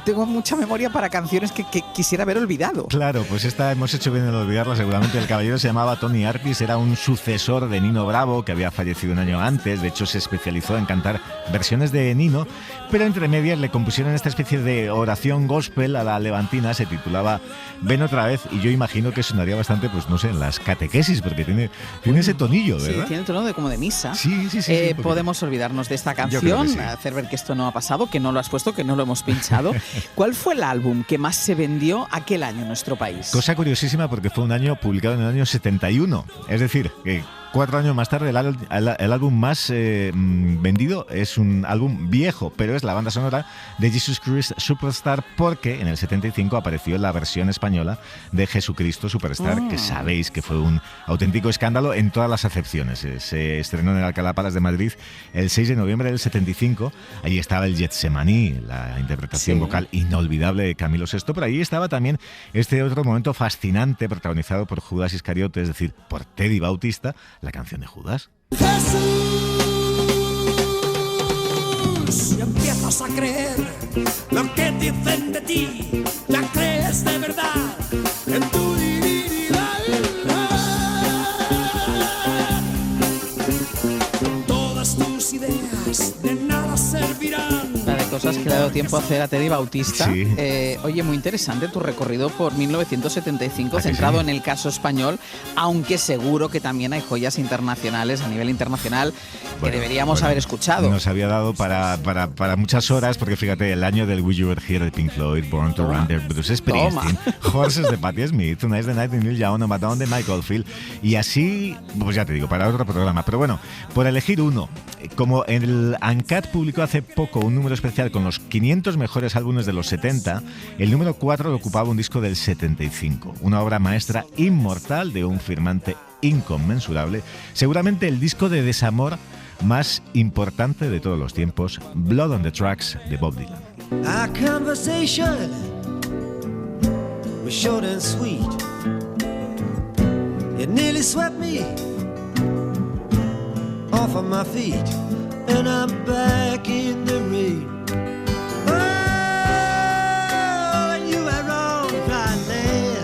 tengo mucha memoria para canciones que quisiera haber olvidado. Claro, pues esta hemos hecho bien en olvidarla. Seguramente el caballero se llamaba Tony Artis, era un sucesor de Nino Bravo, que había fallecido un año antes. De hecho, se especializó en cantar versiones de Nino, pero entre medias le compusieron esta especie de oración gospel a la levantina. Se titulaba Ven otra vez, y yo imagino que sonaría bastante, pues no sé, en las catequesis, porque tiene ese tonillo, ¿verdad? Sí, tiene el tono de como de misa. Sí. Podemos olvidarnos de esta Yo creo canción, que sí. hacer ver que esto no ha pasado, que no lo has puesto, que no lo hemos pinchado. ¿Cuál fue el álbum que más se vendió aquel año en nuestro país? Cosa curiosísima, porque fue un año publicado en el año 71. Es decir, que 4 años más tarde el álbum más vendido es un álbum viejo, pero es la banda sonora de Jesus Christ Superstar, porque en el 75 apareció la versión española de Jesucristo Superstar, que sabéis que fue un auténtico escándalo en todas las acepciones. Se estrenó en el Alcalá Palace de Madrid el 6 de noviembre del 75. Allí estaba el Getsemaní, la interpretación vocal inolvidable de Camilo VI, pero ahí estaba también este otro momento fascinante protagonizado por Judas Iscariote, es decir, por Teddy Bautista, la canción de Judas. Jesús, si empiezas a creer lo que dicen de ti, ya crees de verdad en tu divinidad. Todas tus ideas de nada servirán. La de cosas que le ha dado tiempo a hacer a Teddy Bautista. Sí. Oye, muy interesante tu recorrido por 1975, ¿Ah, que centrado sí? en el caso español, aunque seguro que también hay joyas internacionales a nivel internacional que deberíamos haber escuchado. Nos había dado para muchas horas, porque fíjate, el año del We You Were Here de Pink Floyd, Born to Run de Bruce Springsteen, Horses de Patti Smith, Tonight's the Night de Neil Young, Madonna de Michael Field, y así, pues ya te digo, para otro programa. Pero bueno, por elegir uno, como el UNCAD publicó hace poco un número especial con los 500 mejores álbumes de los 70, el número 4 lo ocupaba un disco del 75, una obra maestra inmortal de un firmante inconmensurable, seguramente el disco de desamor más importante de todos los tiempos, Blood on the Tracks de Bob Dylan. Our conversation was short and sweet. It nearly swept me off of my feet, and I'm back in the rain. Oh, you were wrong, darling.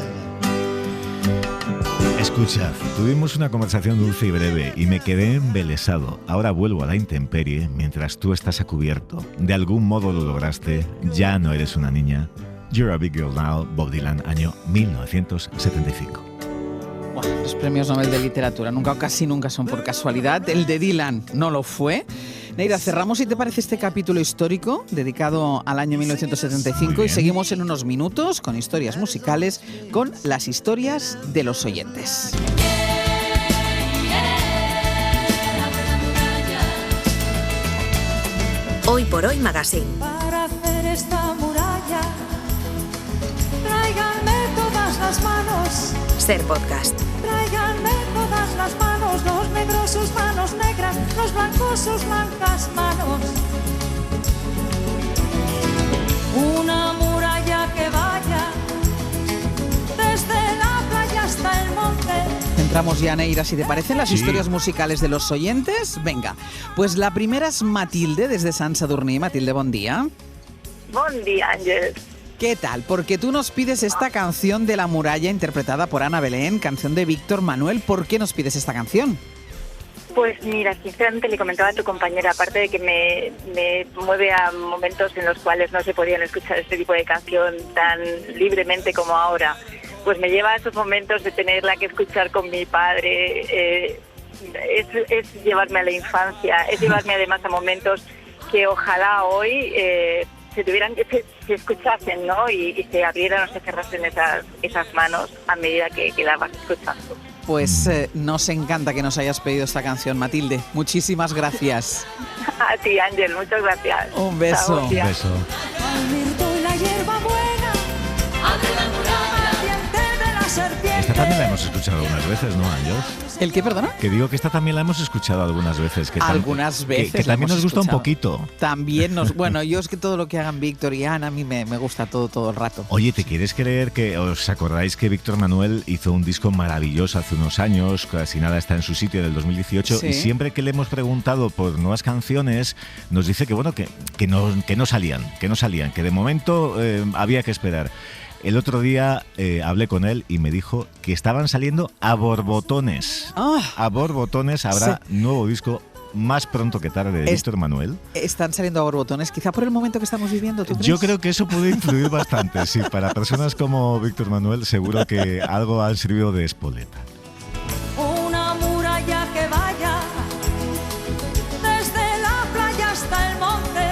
Escuchad, tuvimos una conversación dulce y breve y me quedé embelesado. Ahora vuelvo a la intemperie mientras tú estás a cubierto. De algún modo lo lograste, ya no eres una niña. You're a big girl now, Bob Dylan, año 1975. Los premios Nobel de Literatura casi nunca son por casualidad. El de Dylan no lo fue. Neira, cerramos, si te parece, este capítulo histórico dedicado al año 1975 y seguimos en unos minutos con historias musicales, con las historias de los oyentes. Hoy por Hoy Magazine. Para hacer esta muralla, tráiganme todas las manos. Ser podcast. Tráiganme todas las manos, los negros sus manos negras, los blancos sus blancas manos. Una muralla que vaya desde la playa hasta el monte. Entramos ya, Neira, si te parecen las Sí. historias musicales de los oyentes. Venga, pues la primera es Matilde desde Sant Sadurní. Matilde, buen día. Buen día, Ángel. ¿Qué tal? Porque tú nos pides esta canción de La Muralla interpretada por Ana Belén, canción de Víctor Manuel. ¿Por qué nos pides esta canción? Pues mira, sinceramente le comentaba a tu compañera, aparte de que me mueve a momentos en los cuales no se podían escuchar este tipo de canción tan libremente como ahora, pues me lleva a esos momentos de tenerla que escuchar con mi padre, es llevarme a la infancia, es llevarme además a momentos que ojalá hoy se escuchasen, ¿no? Y se abrieran o se cerrasen esas manos a medida que la vas escuchando. Pues nos encanta que nos hayas pedido esta canción, Matilde. Muchísimas gracias. A ti, Ángel, muchas gracias. Un beso. Chao, tía. Un beso. Al mirto y la hierba buena, abre la muralla, diente de la serpiente. Esta también la hemos escuchado algunas veces, ¿no, Ángeles? ¿El qué, perdona? Que digo que esta también la hemos escuchado algunas veces. Algunas veces. Que también nos gusta un poquito. También nos... Bueno, yo es que todo lo que hagan Víctor y Ana, a mí me gusta todo el rato. Oye, ¿te quieres creer que os acordáis que Víctor Manuel hizo un disco maravilloso hace unos años, Casi Nada está en su sitio, del 2018, Sí. y siempre que le hemos preguntado por nuevas canciones, nos dice que bueno, que no salían, que de momento había que esperar. El otro día hablé con él y me dijo que estaban saliendo a borbotones. A borbotones habrá nuevo disco más pronto que tarde de Víctor Manuel. Están saliendo a borbotones, quizá por el momento que estamos viviendo, ¿tú crees? Yo creo que eso puede influir bastante, sí. Para personas como Víctor Manuel seguro que algo han servido de espoleta. Una muralla que vaya desde la playa hasta el monte,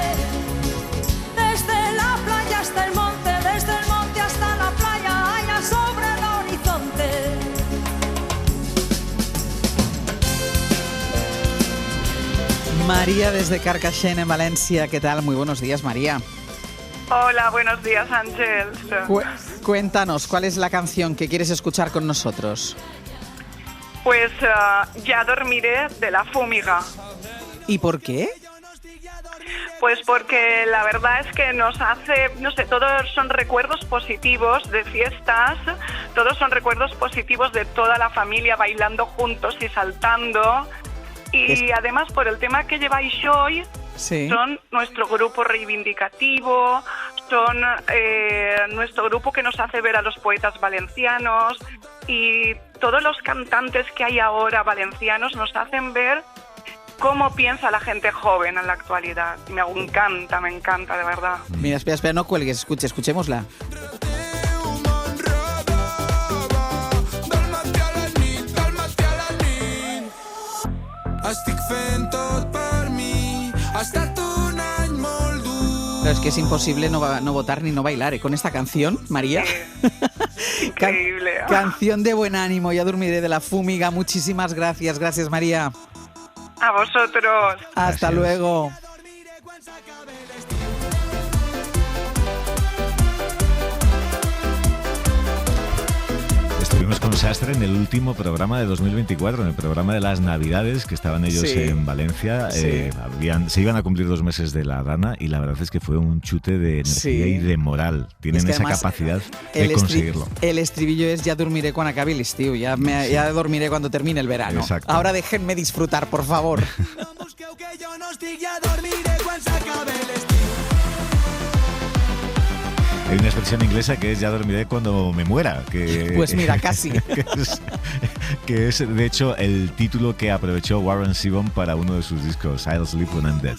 desde la playa hasta el monte, desde el monte hasta la playa, allá sobre el horizonte. María desde Carcaixent, en Valencia. ¿Qué tal? Muy buenos días, María. Hola, buenos días, Ángel. Cuéntanos, ¿cuál es la canción que quieres escuchar con nosotros? Pues Ya dormiré, de La Fúmiga. ¿Y por qué? Pues porque la verdad es que nos hace, no sé, todos son recuerdos positivos de fiestas, todos son recuerdos positivos de toda la familia bailando juntos y saltando. Y además por el tema que lleváis hoy, Sí. son nuestro grupo reivindicativo, son nuestro grupo que nos hace ver a los poetas valencianos, y todos los cantantes que hay ahora valencianos nos hacen ver cómo piensa la gente joven en la actualidad. Me encanta, de verdad. Mira, espera, no cuelgues, escuchémosla. Estic fent tot per mi, ha estat un any molt dur. Pero es que es imposible no votar ni no bailar, ¿eh? Con esta canción, María. Increíble. Canción de buen ánimo, Ya dormiré, de La Fúmiga. Muchísimas gracias. Gracias, María. A vosotros. Hasta luego. Estuvimos con Sastre en el último programa de 2024, en el programa de las Navidades, que estaban ellos en Valencia. Sí. Se iban a cumplir 2 meses de la Dana y la verdad es que fue un chute de energía y de moral. Tienen esa capacidad de conseguirlo. El estribillo es Ya dormiré cuando acabe el estiu, ya dormiré cuando termine el verano. Exacto. Ahora déjenme disfrutar, por favor. Hay una expresión inglesa que es Ya dormiré cuando me muera. Pues mira, casi. que es, de hecho, el título que aprovechó Warren Zevon para uno de sus discos, I'll Sleep When I'm Dead.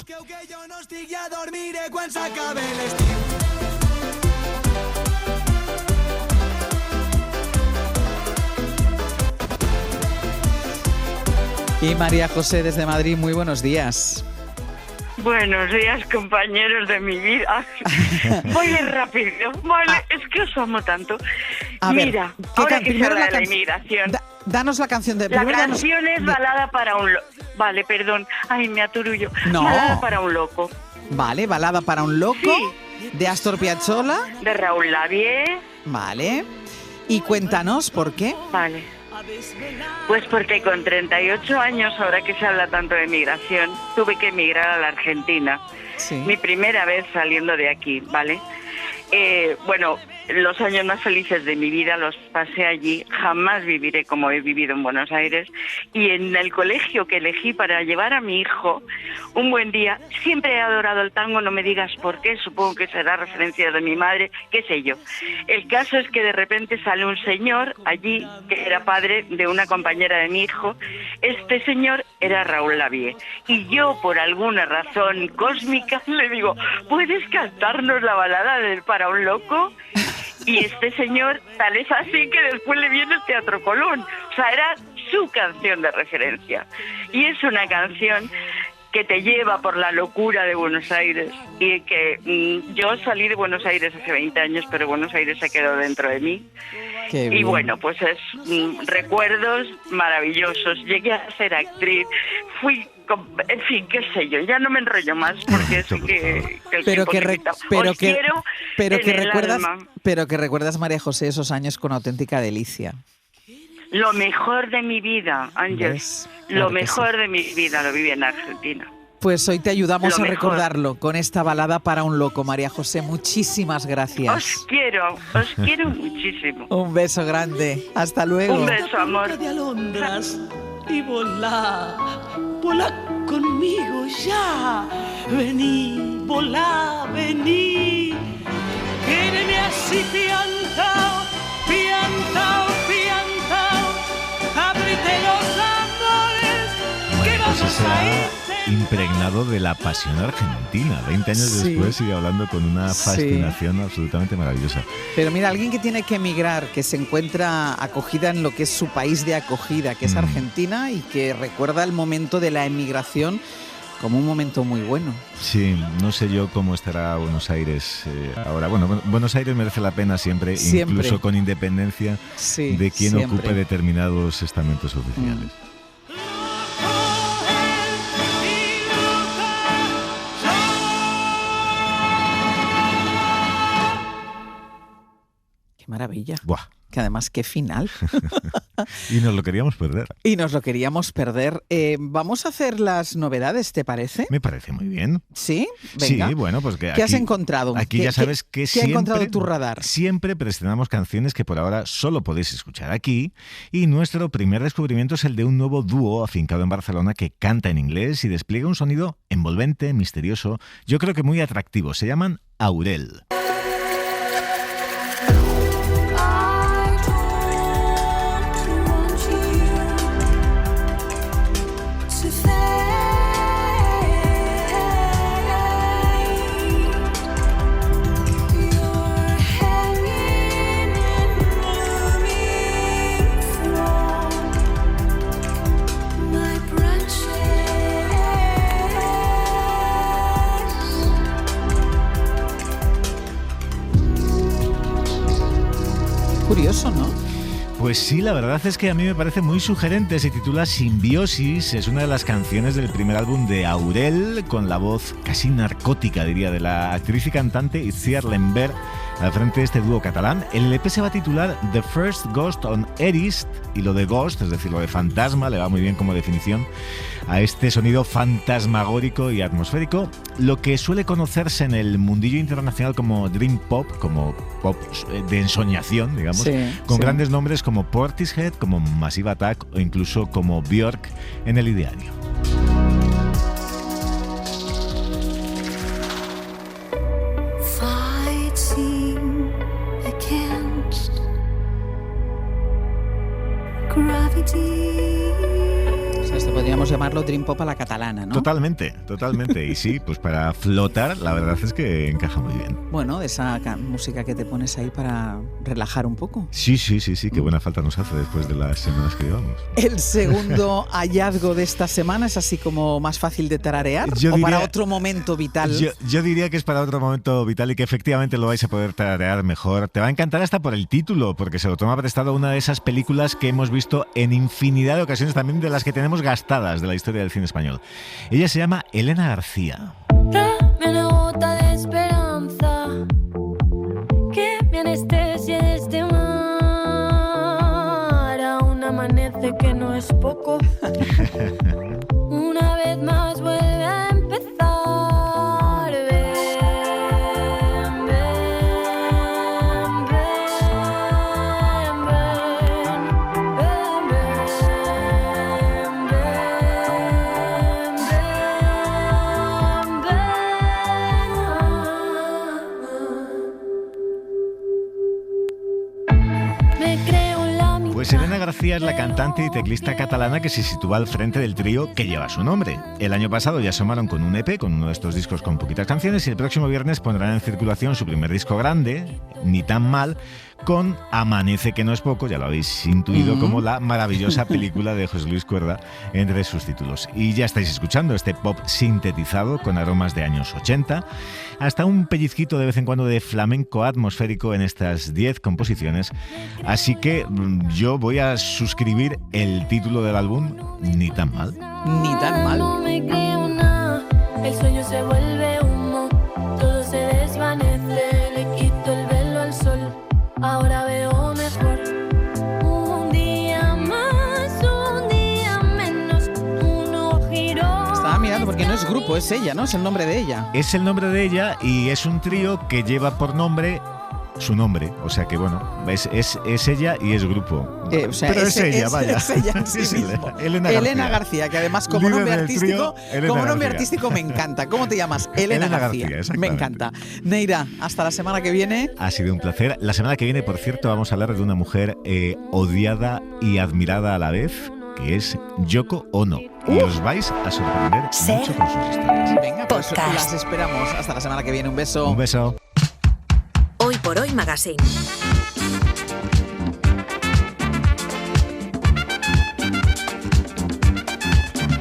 Y María José desde Madrid, muy buenos días. Buenos días, compañeros de mi vida. Voy bien rápido. Vale, es que os amo tanto. A ver, Mira, ahora que se primero habla de la can- inmigración. Danos la canción de... La primero danos- canción es Balada para un loco. Vale, perdón. Ay, me aturullo. No. Balada para un loco. Vale, Balada para un loco, de Astor Piazzolla. De Raúl Lavie. Vale. Y cuéntanos, ¿por qué? Vale. Pues porque con 38 años, ahora que se habla tanto de migración, tuve que emigrar a la Argentina. Sí. Mi primera vez saliendo de aquí, ¿vale? Bueno, los años más felices de mi vida los pasé allí. Jamás viviré como he vivido en Buenos Aires. Y en el colegio que elegí para llevar a mi hijo, un buen día, siempre he adorado el tango, no me digas por qué, supongo que será referencia de mi madre, qué sé yo. El caso es que de repente sale un señor allí, que era padre de una compañera de mi hijo. Este señor era Raúl Lavie. Y yo, por alguna razón cósmica, le digo, ¿puedes cantarnos la balada del Para un loco? Y este señor, tal es así que después le viene el Teatro Colón. O sea, era su canción de referencia. Y es una canción que te lleva por la locura de Buenos Aires. Y que yo salí de Buenos Aires hace 20 años, pero Buenos Aires se quedó dentro de mí. Qué Y bien. bueno, pues es recuerdos maravillosos. Llegué a ser actriz, en fin, qué sé yo, ya no me enrollo más porque sí que el Pero tiempo que, se re- quita. pero Os que, quiero pero en que el recuerdas, alma. pero que recuerdas, María José, esos años con auténtica delicia. Lo mejor de mi vida, Ángel. Claro Lo que mejor de mi vida lo viví en Argentina. Pues hoy te ayudamos Lo a mejor. recordarlo con esta balada para un loco, María José. Muchísimas gracias. Os quiero muchísimo. Un beso grande. Hasta luego. Un beso, amor. De alondras y volá, volá conmigo ya. Vení, volá, vení. Quédeme así piantao, piantao, piantao. Ábrete los amores que Pues vamos a ir. impregnado de la pasión argentina. 20 años Sí. después sigue hablando con una Sí. fascinación absolutamente maravillosa. Pero mira, alguien que tiene que emigrar, que se encuentra acogida en lo que es su país de acogida, que es Argentina, y que recuerda el momento de la emigración como un momento muy bueno. Sí, no sé yo cómo estará Buenos Aires ahora. Bueno, Buenos Aires merece la pena siempre, Siempre. incluso con independencia Sí, de quien siempre. ocupe determinados estamentos oficiales. Qué maravilla. Buah. Que además, qué final. Y nos lo queríamos perder. Y nos lo queríamos perder. Vamos a hacer las novedades, ¿te parece? Me parece muy bien. ¿Sí? Venga. Sí, bueno, pues que ¿Qué has aquí- encontrado? Aquí ya sabes que ¿Qué ha siempre, encontrado tu radar? siempre preestrenamos canciones que por ahora solo podéis escuchar aquí. Y nuestro primer descubrimiento es el de un nuevo dúo afincado en Barcelona que canta en inglés y despliega un sonido envolvente, misterioso, yo creo que muy atractivo. Se llaman Aurel. Curioso, ¿no? Pues sí, la verdad es que a mí me parece muy sugerente. Se titula Simbiosis, es una de las canciones del primer álbum de Aurel, con la voz casi narcótica, diría, de la actriz y cantante Itziar Lembert al frente de este dúo catalán. El EP se va a titular The First Ghost on Erist, y lo de Ghost, es decir, lo de fantasma, le va muy bien como definición a este sonido fantasmagórico y atmosférico, lo que suele conocerse en el mundillo internacional como Dream Pop, como pop de ensoñación, digamos, Sí, con sí. grandes nombres como Portishead, como Massive Attack o incluso como Björk en el ideario. Fighting against gravity. O sea, esto podríamos llamarlo Dream Pop a la catalana, ¿no? Totalmente, totalmente. Y sí, pues para flotar, la verdad es que encaja muy bien. Bueno, de esa música que te pones ahí para relajar un poco. Sí, qué buena falta nos hace después de las semanas que llevamos. ¿El segundo hallazgo de esta semana es así como más fácil de tararear? Yo ¿O para diría- otro momento vital? Yo diría que es para otro momento vital y que efectivamente lo vais a poder tararear mejor. Te va a encantar hasta por el título, porque se lo toma prestado una de esas películas que hemos visto en infinidad de ocasiones, también de las que tenemos gastadas de la historia del cine español. Ella se llama Elena García. Dame una gota de esperanza que me anestesie de este mar. Aún amanece que no es poco. Una vez más vuelve a empezar. Ven, ven, ven, ven, ven, me creo la mitad. Pues Elena García es la cantante y teclista catalana que se sitúa al frente del trío que lleva su nombre. El año pasado ya asomaron con un EP, con uno de estos discos con poquitas canciones, y el próximo viernes pondrán en circulación su primer disco grande, Ni tan mal, con Amanece que no es poco, ya lo habéis intuido, como la maravillosa película de José Luis Cuerda entre sus títulos. Y ya estáis escuchando este pop sintetizado con aromas de años 80, hasta un pellizquito de vez en cuando de flamenco atmosférico en estas 10 composiciones. Así que yo voy a suscribir el título del álbum, Ni tan mal. Ni tan mal. No me creo nada, el sueño se vuelve humo, todo se desvanece, le quito el velo al sol, ahora veo mejor. Un día es ella, ¿no? Es el nombre de ella. Es el nombre de ella y es un trío que lleva por nombre su nombre, o sea que bueno, es ella y es grupo. O sea, pero es ella, vaya. Es ella en sí mismo. Elena García, que además como nombre artístico me encanta. ¿Cómo te llamas? Elena García. Me encanta. Neira, hasta la semana que viene. Ha sido un placer. La semana que viene, por cierto, vamos a hablar de una mujer odiada y admirada a la vez, que es Yoko Ono. Y os vais a sorprender mucho con sus historias. Venga, pues las esperamos. Hasta la semana que viene. Un beso. Un beso. Hoy por Hoy Magazine.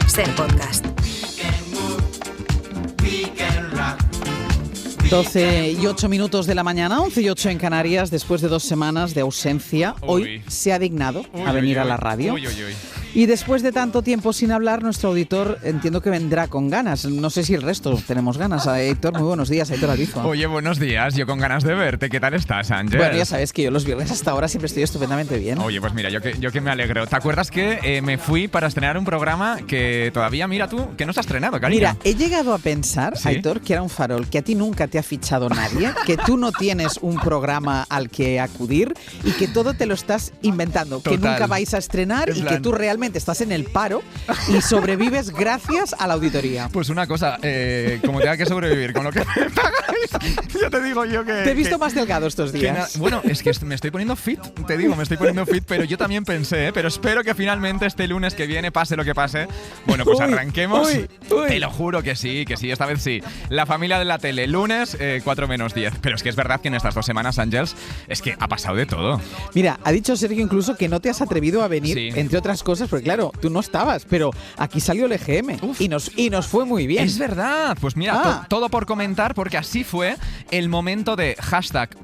Ser podcast. 12 y 8 minutos de la mañana, 11 y 8 en Canarias, después de 2 semanas de ausencia. Hoy se ha dignado a venir a la radio. Y después de tanto tiempo sin hablar, nuestro auditor entiendo que vendrá con ganas. No sé si el resto tenemos ganas. Héctor, muy buenos días, Héctor Albizu. Oye, buenos días. Yo con ganas de verte. ¿Qué tal estás, Ángel? Bueno, ya sabes que yo los viernes hasta ahora siempre estoy estupendamente bien. Oye, pues mira, yo que me alegro. ¿Te acuerdas que me fui para estrenar un programa que todavía, mira tú, que no se ha estrenado, cariño? Mira, he llegado a pensar, ¿sí? Héctor, que era un farol, que a ti nunca te ha fichado nadie, que tú no tienes un programa al que acudir y que todo te lo estás inventando, Total. que nunca vais a estrenar y que tú realmente estás en el paro y sobrevives gracias a la auditoría. Pues una cosa, como tenga que sobrevivir con lo que me pagáis, ya te digo yo que... Te he visto más delgado estos días. Bueno, es que me estoy poniendo fit, te digo, me estoy poniendo fit, pero yo también pensé, pero espero que finalmente este lunes que viene, pase lo que pase, bueno, pues arranquemos. Te lo juro que sí, esta vez sí. La familia de la tele, lunes, 4 menos 10. Pero es que es verdad que en estas 2 semanas, Ángels, es que ha pasado de todo. Mira, ha dicho Sergio incluso que no te has atrevido a venir, sí, entre otras cosas, porque claro, tú no estabas, pero aquí salió el EGM y nos fue muy bien. Es verdad, pues mira, todo por comentar, porque así fue el momento de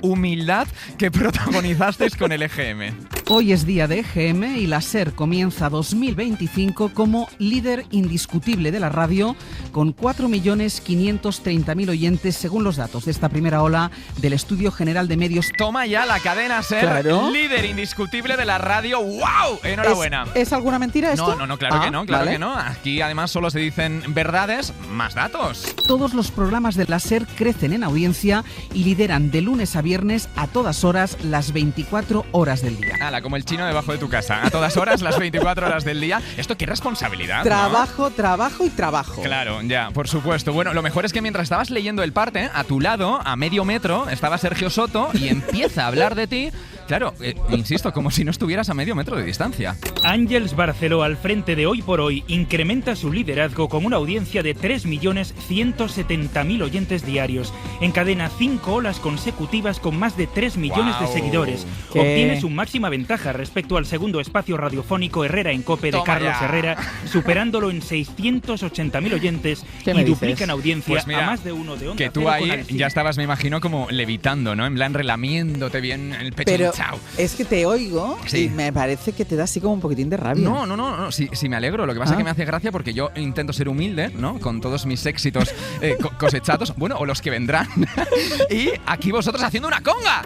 #humildad que protagonizasteis con el EGM. Hoy es día de EGM y la SER comienza 2025 como líder indiscutible de la radio, con 4.530.000 oyentes según los datos de esta primera ola del Estudio General de Medios. Toma ya la cadena SER, claro, líder indiscutible de la radio. ¡Wow! Enhorabuena. ¿Es alguna mentira esto? No, claro que no, claro que no. Aquí además solo se dicen verdades, más datos. Todos los programas de la SER crecen en audiencia y lideran de lunes a viernes a todas horas las 24 horas del día. Como el chino debajo de tu casa, a todas horas las 24 horas del día. Esto qué responsabilidad, Trabajo, ¿no? trabajo y trabajo. Claro, ya, por supuesto. Bueno, lo mejor es que mientras estabas leyendo el parte, a tu lado, a medio metro, estaba Sergio Soto y empieza a hablar de ti. Claro, insisto, como si no estuvieras a medio metro de distancia. Ángels Barceló, al frente de Hoy por Hoy, incrementa su liderazgo con una audiencia de 3.170.000 oyentes diarios. Encadena 5 olas consecutivas con más de 3 millones de seguidores. Obtiene su máxima ventaja respecto al segundo espacio radiofónico Herrera en COPE de Carlos Herrera, superándolo en 680.000 oyentes y duplica en audiencia pues mira, a más de uno de Onda que tú Cero ahí con ya estabas, me imagino, como levitando, ¿no? En plan relamiéndote bien el pecho. Pero chao. Es que te oigo y me parece que te da así como un poquitín de rabia. No, sí me alegro. Lo que pasa es que me hace gracia porque yo intento ser humilde, ¿no? Con todos mis éxitos cosechados, bueno, o los que vendrán. Y aquí vosotros haciendo una conga.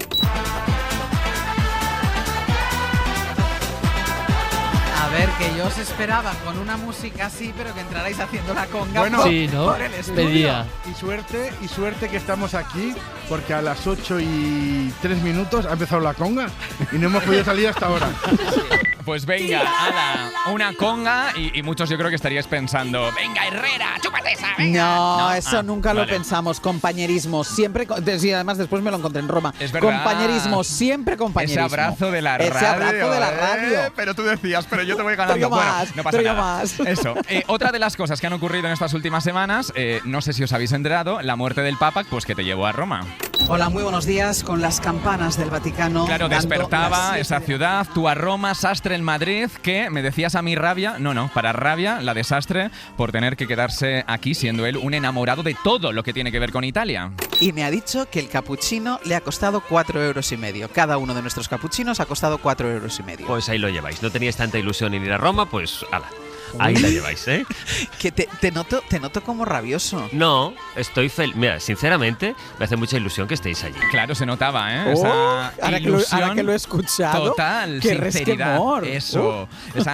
A ver, que yo os esperaba con una música así, pero que entrarais haciendo la conga. Bueno, sí, ¿no? Por el estudio. Pedía. Y suerte que estamos aquí, porque a las 8:03 ha empezado la conga y no hemos podido salir hasta ahora. Pues venga, ala, una conga y muchos yo creo que estaríais pensando, venga Herrera, chúpate esa, venga. No, eso nunca lo pensamos, compañerismo, siempre, y además después me lo encontré en Roma. Es verdad. Compañerismo, siempre compañerismo. Ese abrazo de la radio. Ese abrazo de la radio. Pero tú decías, pero yo te voy ganando. Bueno, no pasa nada. Eso. Otra de las cosas que han ocurrido en estas últimas semanas, no sé si os habéis enterado, la muerte del Papa, pues que te llevó a Roma. Hola, muy buenos días. Con las campanas del Vaticano. Claro, despertaba esa ciudad, tú a Roma, Sastre en Madrid, que me decías a mí rabia, para rabia, la de Sastre, por tener que quedarse aquí siendo él un enamorado de todo lo que tiene que ver con Italia. Y me ha dicho que el capuchino le ha costado 4,5 €. Cada uno de nuestros capuchinos ha costado 4,5 €. Pues ahí lo lleváis. No teníais tanta ilusión en ir a Roma, pues ala. Ahí la lleváis, ¿eh? Que te noto como rabioso. No, estoy feliz. Mira, sinceramente, me hace mucha ilusión que estéis allí. Claro, se notaba, ¿eh? Ahora que lo he escuchado. Total, qué sinceridad. resquemor. Eso,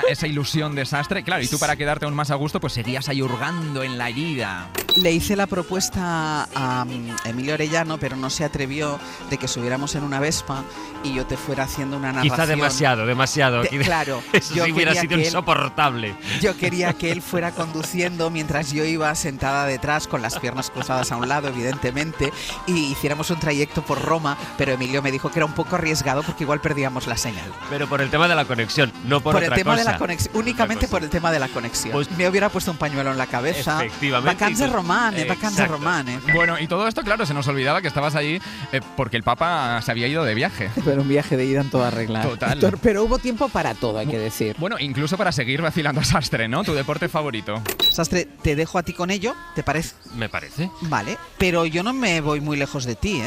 esa ilusión de Sastre. Claro, y tú para quedarte aún más a gusto, pues seguías ahí hurgando en la herida. Le hice la propuesta a Emilio Orellano, pero no se atrevió de que subiéramos en una Vespa y yo te fuera haciendo una narración. Quizá demasiado. Claro. Eso sí hubiera sido insoportable. Yo quería que él fuera conduciendo mientras yo iba sentada detrás con las piernas cruzadas a un lado, evidentemente, y hiciéramos un trayecto por Roma, pero Emilio me dijo que era un poco arriesgado porque igual perdíamos la señal. Pero por el tema de la conexión, no por otra el tema cosa. de la conexión, únicamente por el tema de la conexión. Pues me hubiera puesto un pañuelo en la cabeza. Efectivamente. Vacanze romane. Bueno, y todo esto, claro, se nos olvidaba que estabas allí porque el Papa se había ido de viaje. Pero un viaje de ida en toda regla. Total. Pero hubo tiempo para todo, hay que decir. Bueno, incluso para seguir vacilando a Sastre, ¿no? Tu deporte favorito. Sastre, te dejo a ti con ello, ¿te parece? Me parece. Vale, pero yo no me voy muy lejos de ti, ¿eh?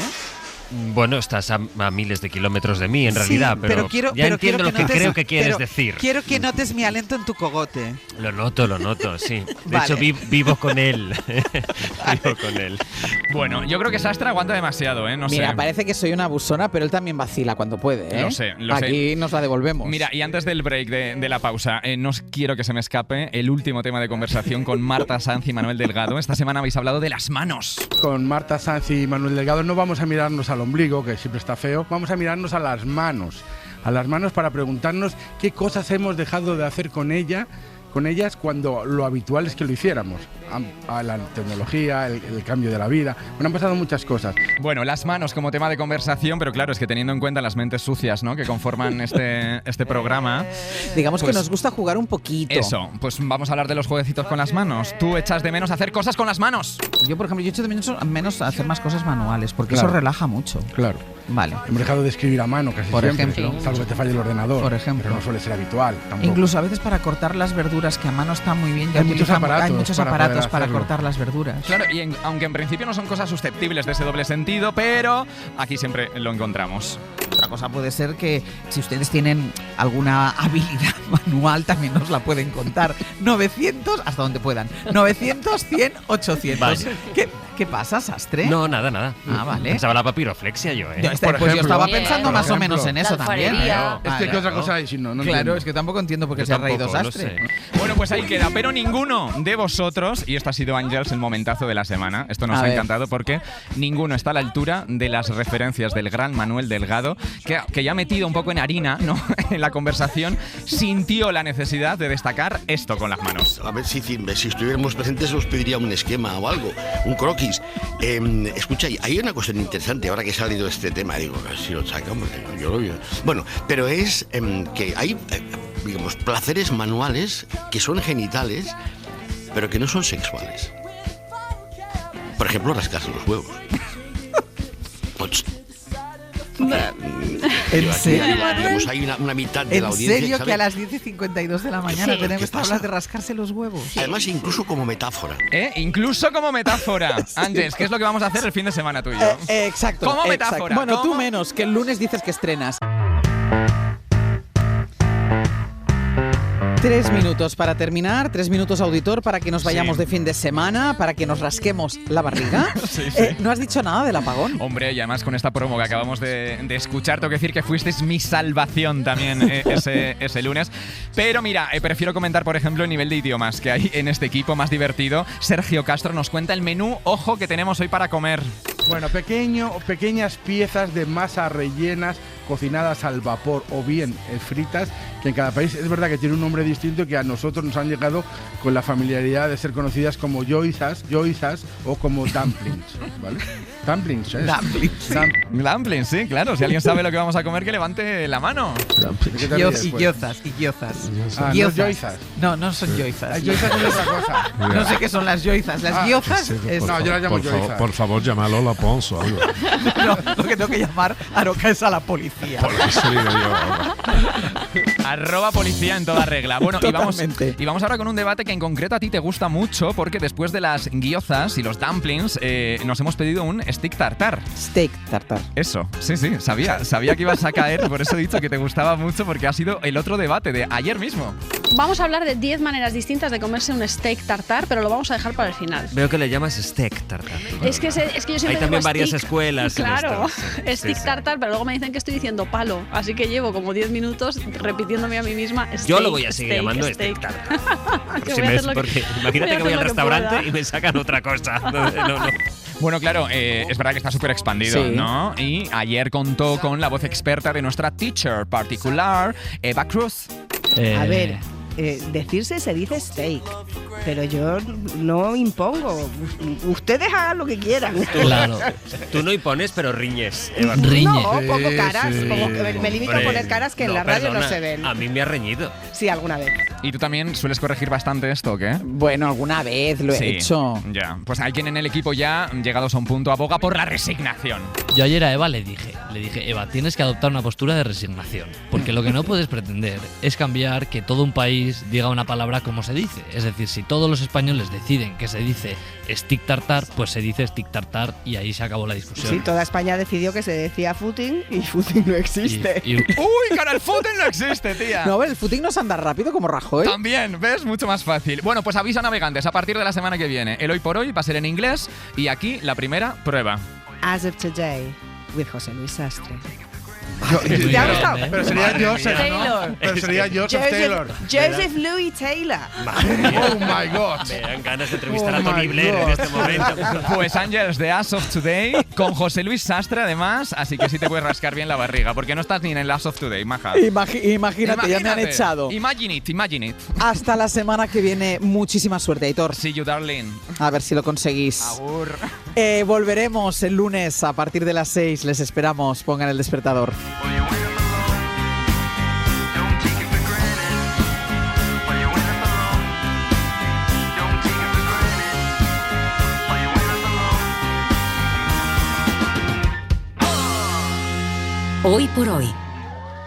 Bueno, estás a miles de kilómetros de mí, en realidad, Sí, pero ya entiendo lo que creo que quieres decir. Quiero que notes mi aliento en tu cogote. Lo noto, sí. De Vale. hecho, vivo con él. Vivo con él. Bueno, yo creo que Sastre aguanta demasiado, ¿eh? No Mira, sé. parece que soy una abusona, pero él también vacila cuando puede, ¿eh? Lo sé. Aquí nos la devolvemos. Mira, y antes del break de la pausa, no quiero que se me escape el último tema de conversación con Marta Sanz y Manuel Delgado. Esta semana habéis hablado de las manos. Con Marta Sanz y Manuel Delgado no vamos a mirarnos al ombligo, que siempre está feo, vamos a mirarnos a las manos para preguntarnos qué cosas hemos dejado de hacer con ellas cuando lo habitual es que lo hiciéramos. A la tecnología, el cambio de la vida. Bueno, han pasado muchas cosas. Bueno, las manos como tema de conversación, pero claro, es que teniendo en cuenta las mentes sucias, ¿no?, que conforman este programa. Digamos pues, que nos gusta jugar un poquito. Eso, pues vamos a hablar de los jueguecitos con las manos. ¿Tú echas de menos hacer cosas con las manos? Yo, por ejemplo, echo de menos hacer más cosas manuales, porque Claro. eso relaja mucho. Claro. Vale. Hemos dejado de escribir a mano casi Por siempre, ejemplo. ¿no? Salvo que te falle el ordenador. Por ejemplo. Pero no suele ser habitual tampoco. Incluso a veces para cortar las verduras, que a mano está muy bien, ya Hay muchos hay muchos para aparatos poder para hacerlo. cortar las verduras. Claro, y aunque en principio no son cosas susceptibles de ese doble sentido, pero aquí siempre lo encontramos. Otra cosa puede ser que si ustedes tienen alguna habilidad manual también nos la pueden contar. 900, hasta donde puedan. 900, 100, 800. Vaya. ¿Qué pasa, Sastre? No, nada. Ah, vale. Pensaba la papiroflexia yo, ¿eh? Yo estaba pensando por más o ejemplo. menos en eso también. Es que, ¿qué otra cosa hay? Si no Claro, entiendo. es que tampoco entiendo por qué Yo se ha reído tampoco, lo Sastre. Bueno, pues ahí queda, pero ninguno de vosotros, y esto ha sido Ángels, el momentazo de la semana, esto nos A ha ver. encantado porque ninguno está a la altura de las referencias del gran Manuel Delgado, que ya metido un poco en harina, ¿no?, en la conversación, sintió la necesidad de destacar esto con las manos. A ver si estuviéramos presentes os pediría un esquema o algo, un croquis. Escucha, hay una cuestión interesante ahora que ha salido este tema, digo, a ver si lo sacamos, yo lo veo. Bueno, pero es que hay, digamos, placeres manuales que son genitales, pero que no son sexuales. Por ejemplo, rascarse los huevos. Pues, ¿En serio, digamos, hay una mitad de la ¿En audiencia. serio que ¿sabe? a las 10:52 de la mañana Sí. tenemos ¿Qué que pasa? hablar de rascarse los huevos? Además, incluso como metáfora. Incluso como metáfora. Ángels, ¿qué es lo que vamos a hacer el fin de semana tú y yo? Exacto. Como exacto. metáfora. Bueno, tú ¿cómo? menos, que el lunes dices que estrenas. 3 minutos para terminar, 3 minutos auditor para que nos vayamos Sí. de fin de semana, para que nos rasquemos la barriga. Sí, sí. ¿No has dicho nada del apagón? Hombre, y además con esta promo que acabamos de escuchar, tengo que decir que fuisteis mi salvación también ese lunes. Pero mira, prefiero comentar, por ejemplo, el nivel de idiomas que hay en este equipo más divertido. Sergio Castro nos cuenta el menú, ojo, que tenemos hoy para comer. Bueno, pequeñas piezas de masa rellenas, cocinadas al vapor o bien fritas, que en cada país es verdad que tiene un nombre distinto y que a nosotros nos han llegado con la familiaridad de ser conocidas como yoizas o como dumplings, ¿vale? Dumplings, ¿eh? Dumplings, sí, claro. Si alguien sabe lo que vamos a comer, que levante la mano. ¿Qué te ríes, Y pues? yozas. Ah, ¿no es yoizas? No son yoizas. Las yoizas es otra cosa. No sé qué son las yoizas. Las gyozas es... No, yo las llamo por yoizas. Por favor, llámalo la Pons o algo. No, lo que tengo que llamar a Aroca es a la policía. @policía en toda regla. Bueno, y Totalmente. vamos ahora con un debate que en concreto a ti te gusta mucho, porque después de las gyozas y los dumplings, nos hemos pedido un stick tartar. Steak tartar. Eso, sí, sabía que ibas a caer, por eso he dicho que te gustaba mucho, porque ha sido el otro debate de ayer mismo. Vamos a hablar de 10 maneras distintas de comerse un steak tartar, pero lo vamos a dejar para el final. Veo que le llamas steak tartar. Es que yo siempre Hay también digo varias stick. escuelas en Claro, esto, sí. stick Sí, sí. tartar, pero luego me dicen que estoy diciendo diciendo palo, así que llevo como 10 minutos repitiéndome a mí misma steak. Yo lo voy a seguir llamando steak tartar. Porque imagínate que voy al restaurante y me sacan otra cosa. No. Bueno, claro, es verdad que está súper expandido, Sí. ¿no? Y ayer contó con la voz experta de nuestra teacher particular, Eva Cruz. A ver, decirse se dice steak, pero yo no impongo. Ustedes hagan lo que quieran. Claro. Tú no impones, pero riñes, Eva. No, pongo caras. Me limito a Hombre, poner caras que en la radio no se ven. A mí me ha reñido. Sí, alguna vez. ¿Y tú también sueles corregir bastante esto, o qué? Bueno, alguna vez lo he Sí, hecho. Ya, pues hay quien en el equipo ya, llegados a un punto, aboga por la resignación. Yo ayer a Eva le dije, Eva, tienes que adoptar una postura de resignación, porque lo que no puedes pretender es cambiar que todo un país diga una palabra como se dice. Es decir, si todos los españoles deciden que se dice stick tartar, pues se dice stick tartar y ahí se acabó la discusión. Sí, toda España decidió que se decía footing y footing no existe. ¡Uy, cara, el footing no existe, tía! No, el footing no se anda rápido como Rajoy. También, ¿ves? Mucho más fácil. Bueno, pues aviso a navegantes, a partir de la semana que viene, el Hoy por Hoy va a ser en inglés y aquí la primera prueba. As of today, with José Luis Sastre. ¿Te ha gustado? Pero sería Joseph, Taylor. ¿no? Pero sería Joseph Taylor. Joseph Louis Taylor. Oh my God. Me dan ganas de entrevistar a Oh Tony my Blair en God. este momento. Pues Ángels de As of Today con José Luis Sastre además, así que sí te puedes rascar bien la barriga, porque no estás ni en el As of Today, maja. Imagínate, ya me han echado. Imagine it. Hasta la semana que viene, muchísima suerte, Aitor. See you, darling. A ver si lo conseguís. Agur. Volveremos el lunes a partir de las 6. Les esperamos. Pongan el despertador. Hoy por hoy.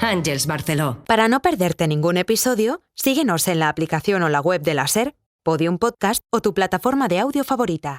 Àngels Barceló. Para no perderte ningún episodio, síguenos en la aplicación o la web de la SER, Podium Podcast o tu plataforma de audio favorita.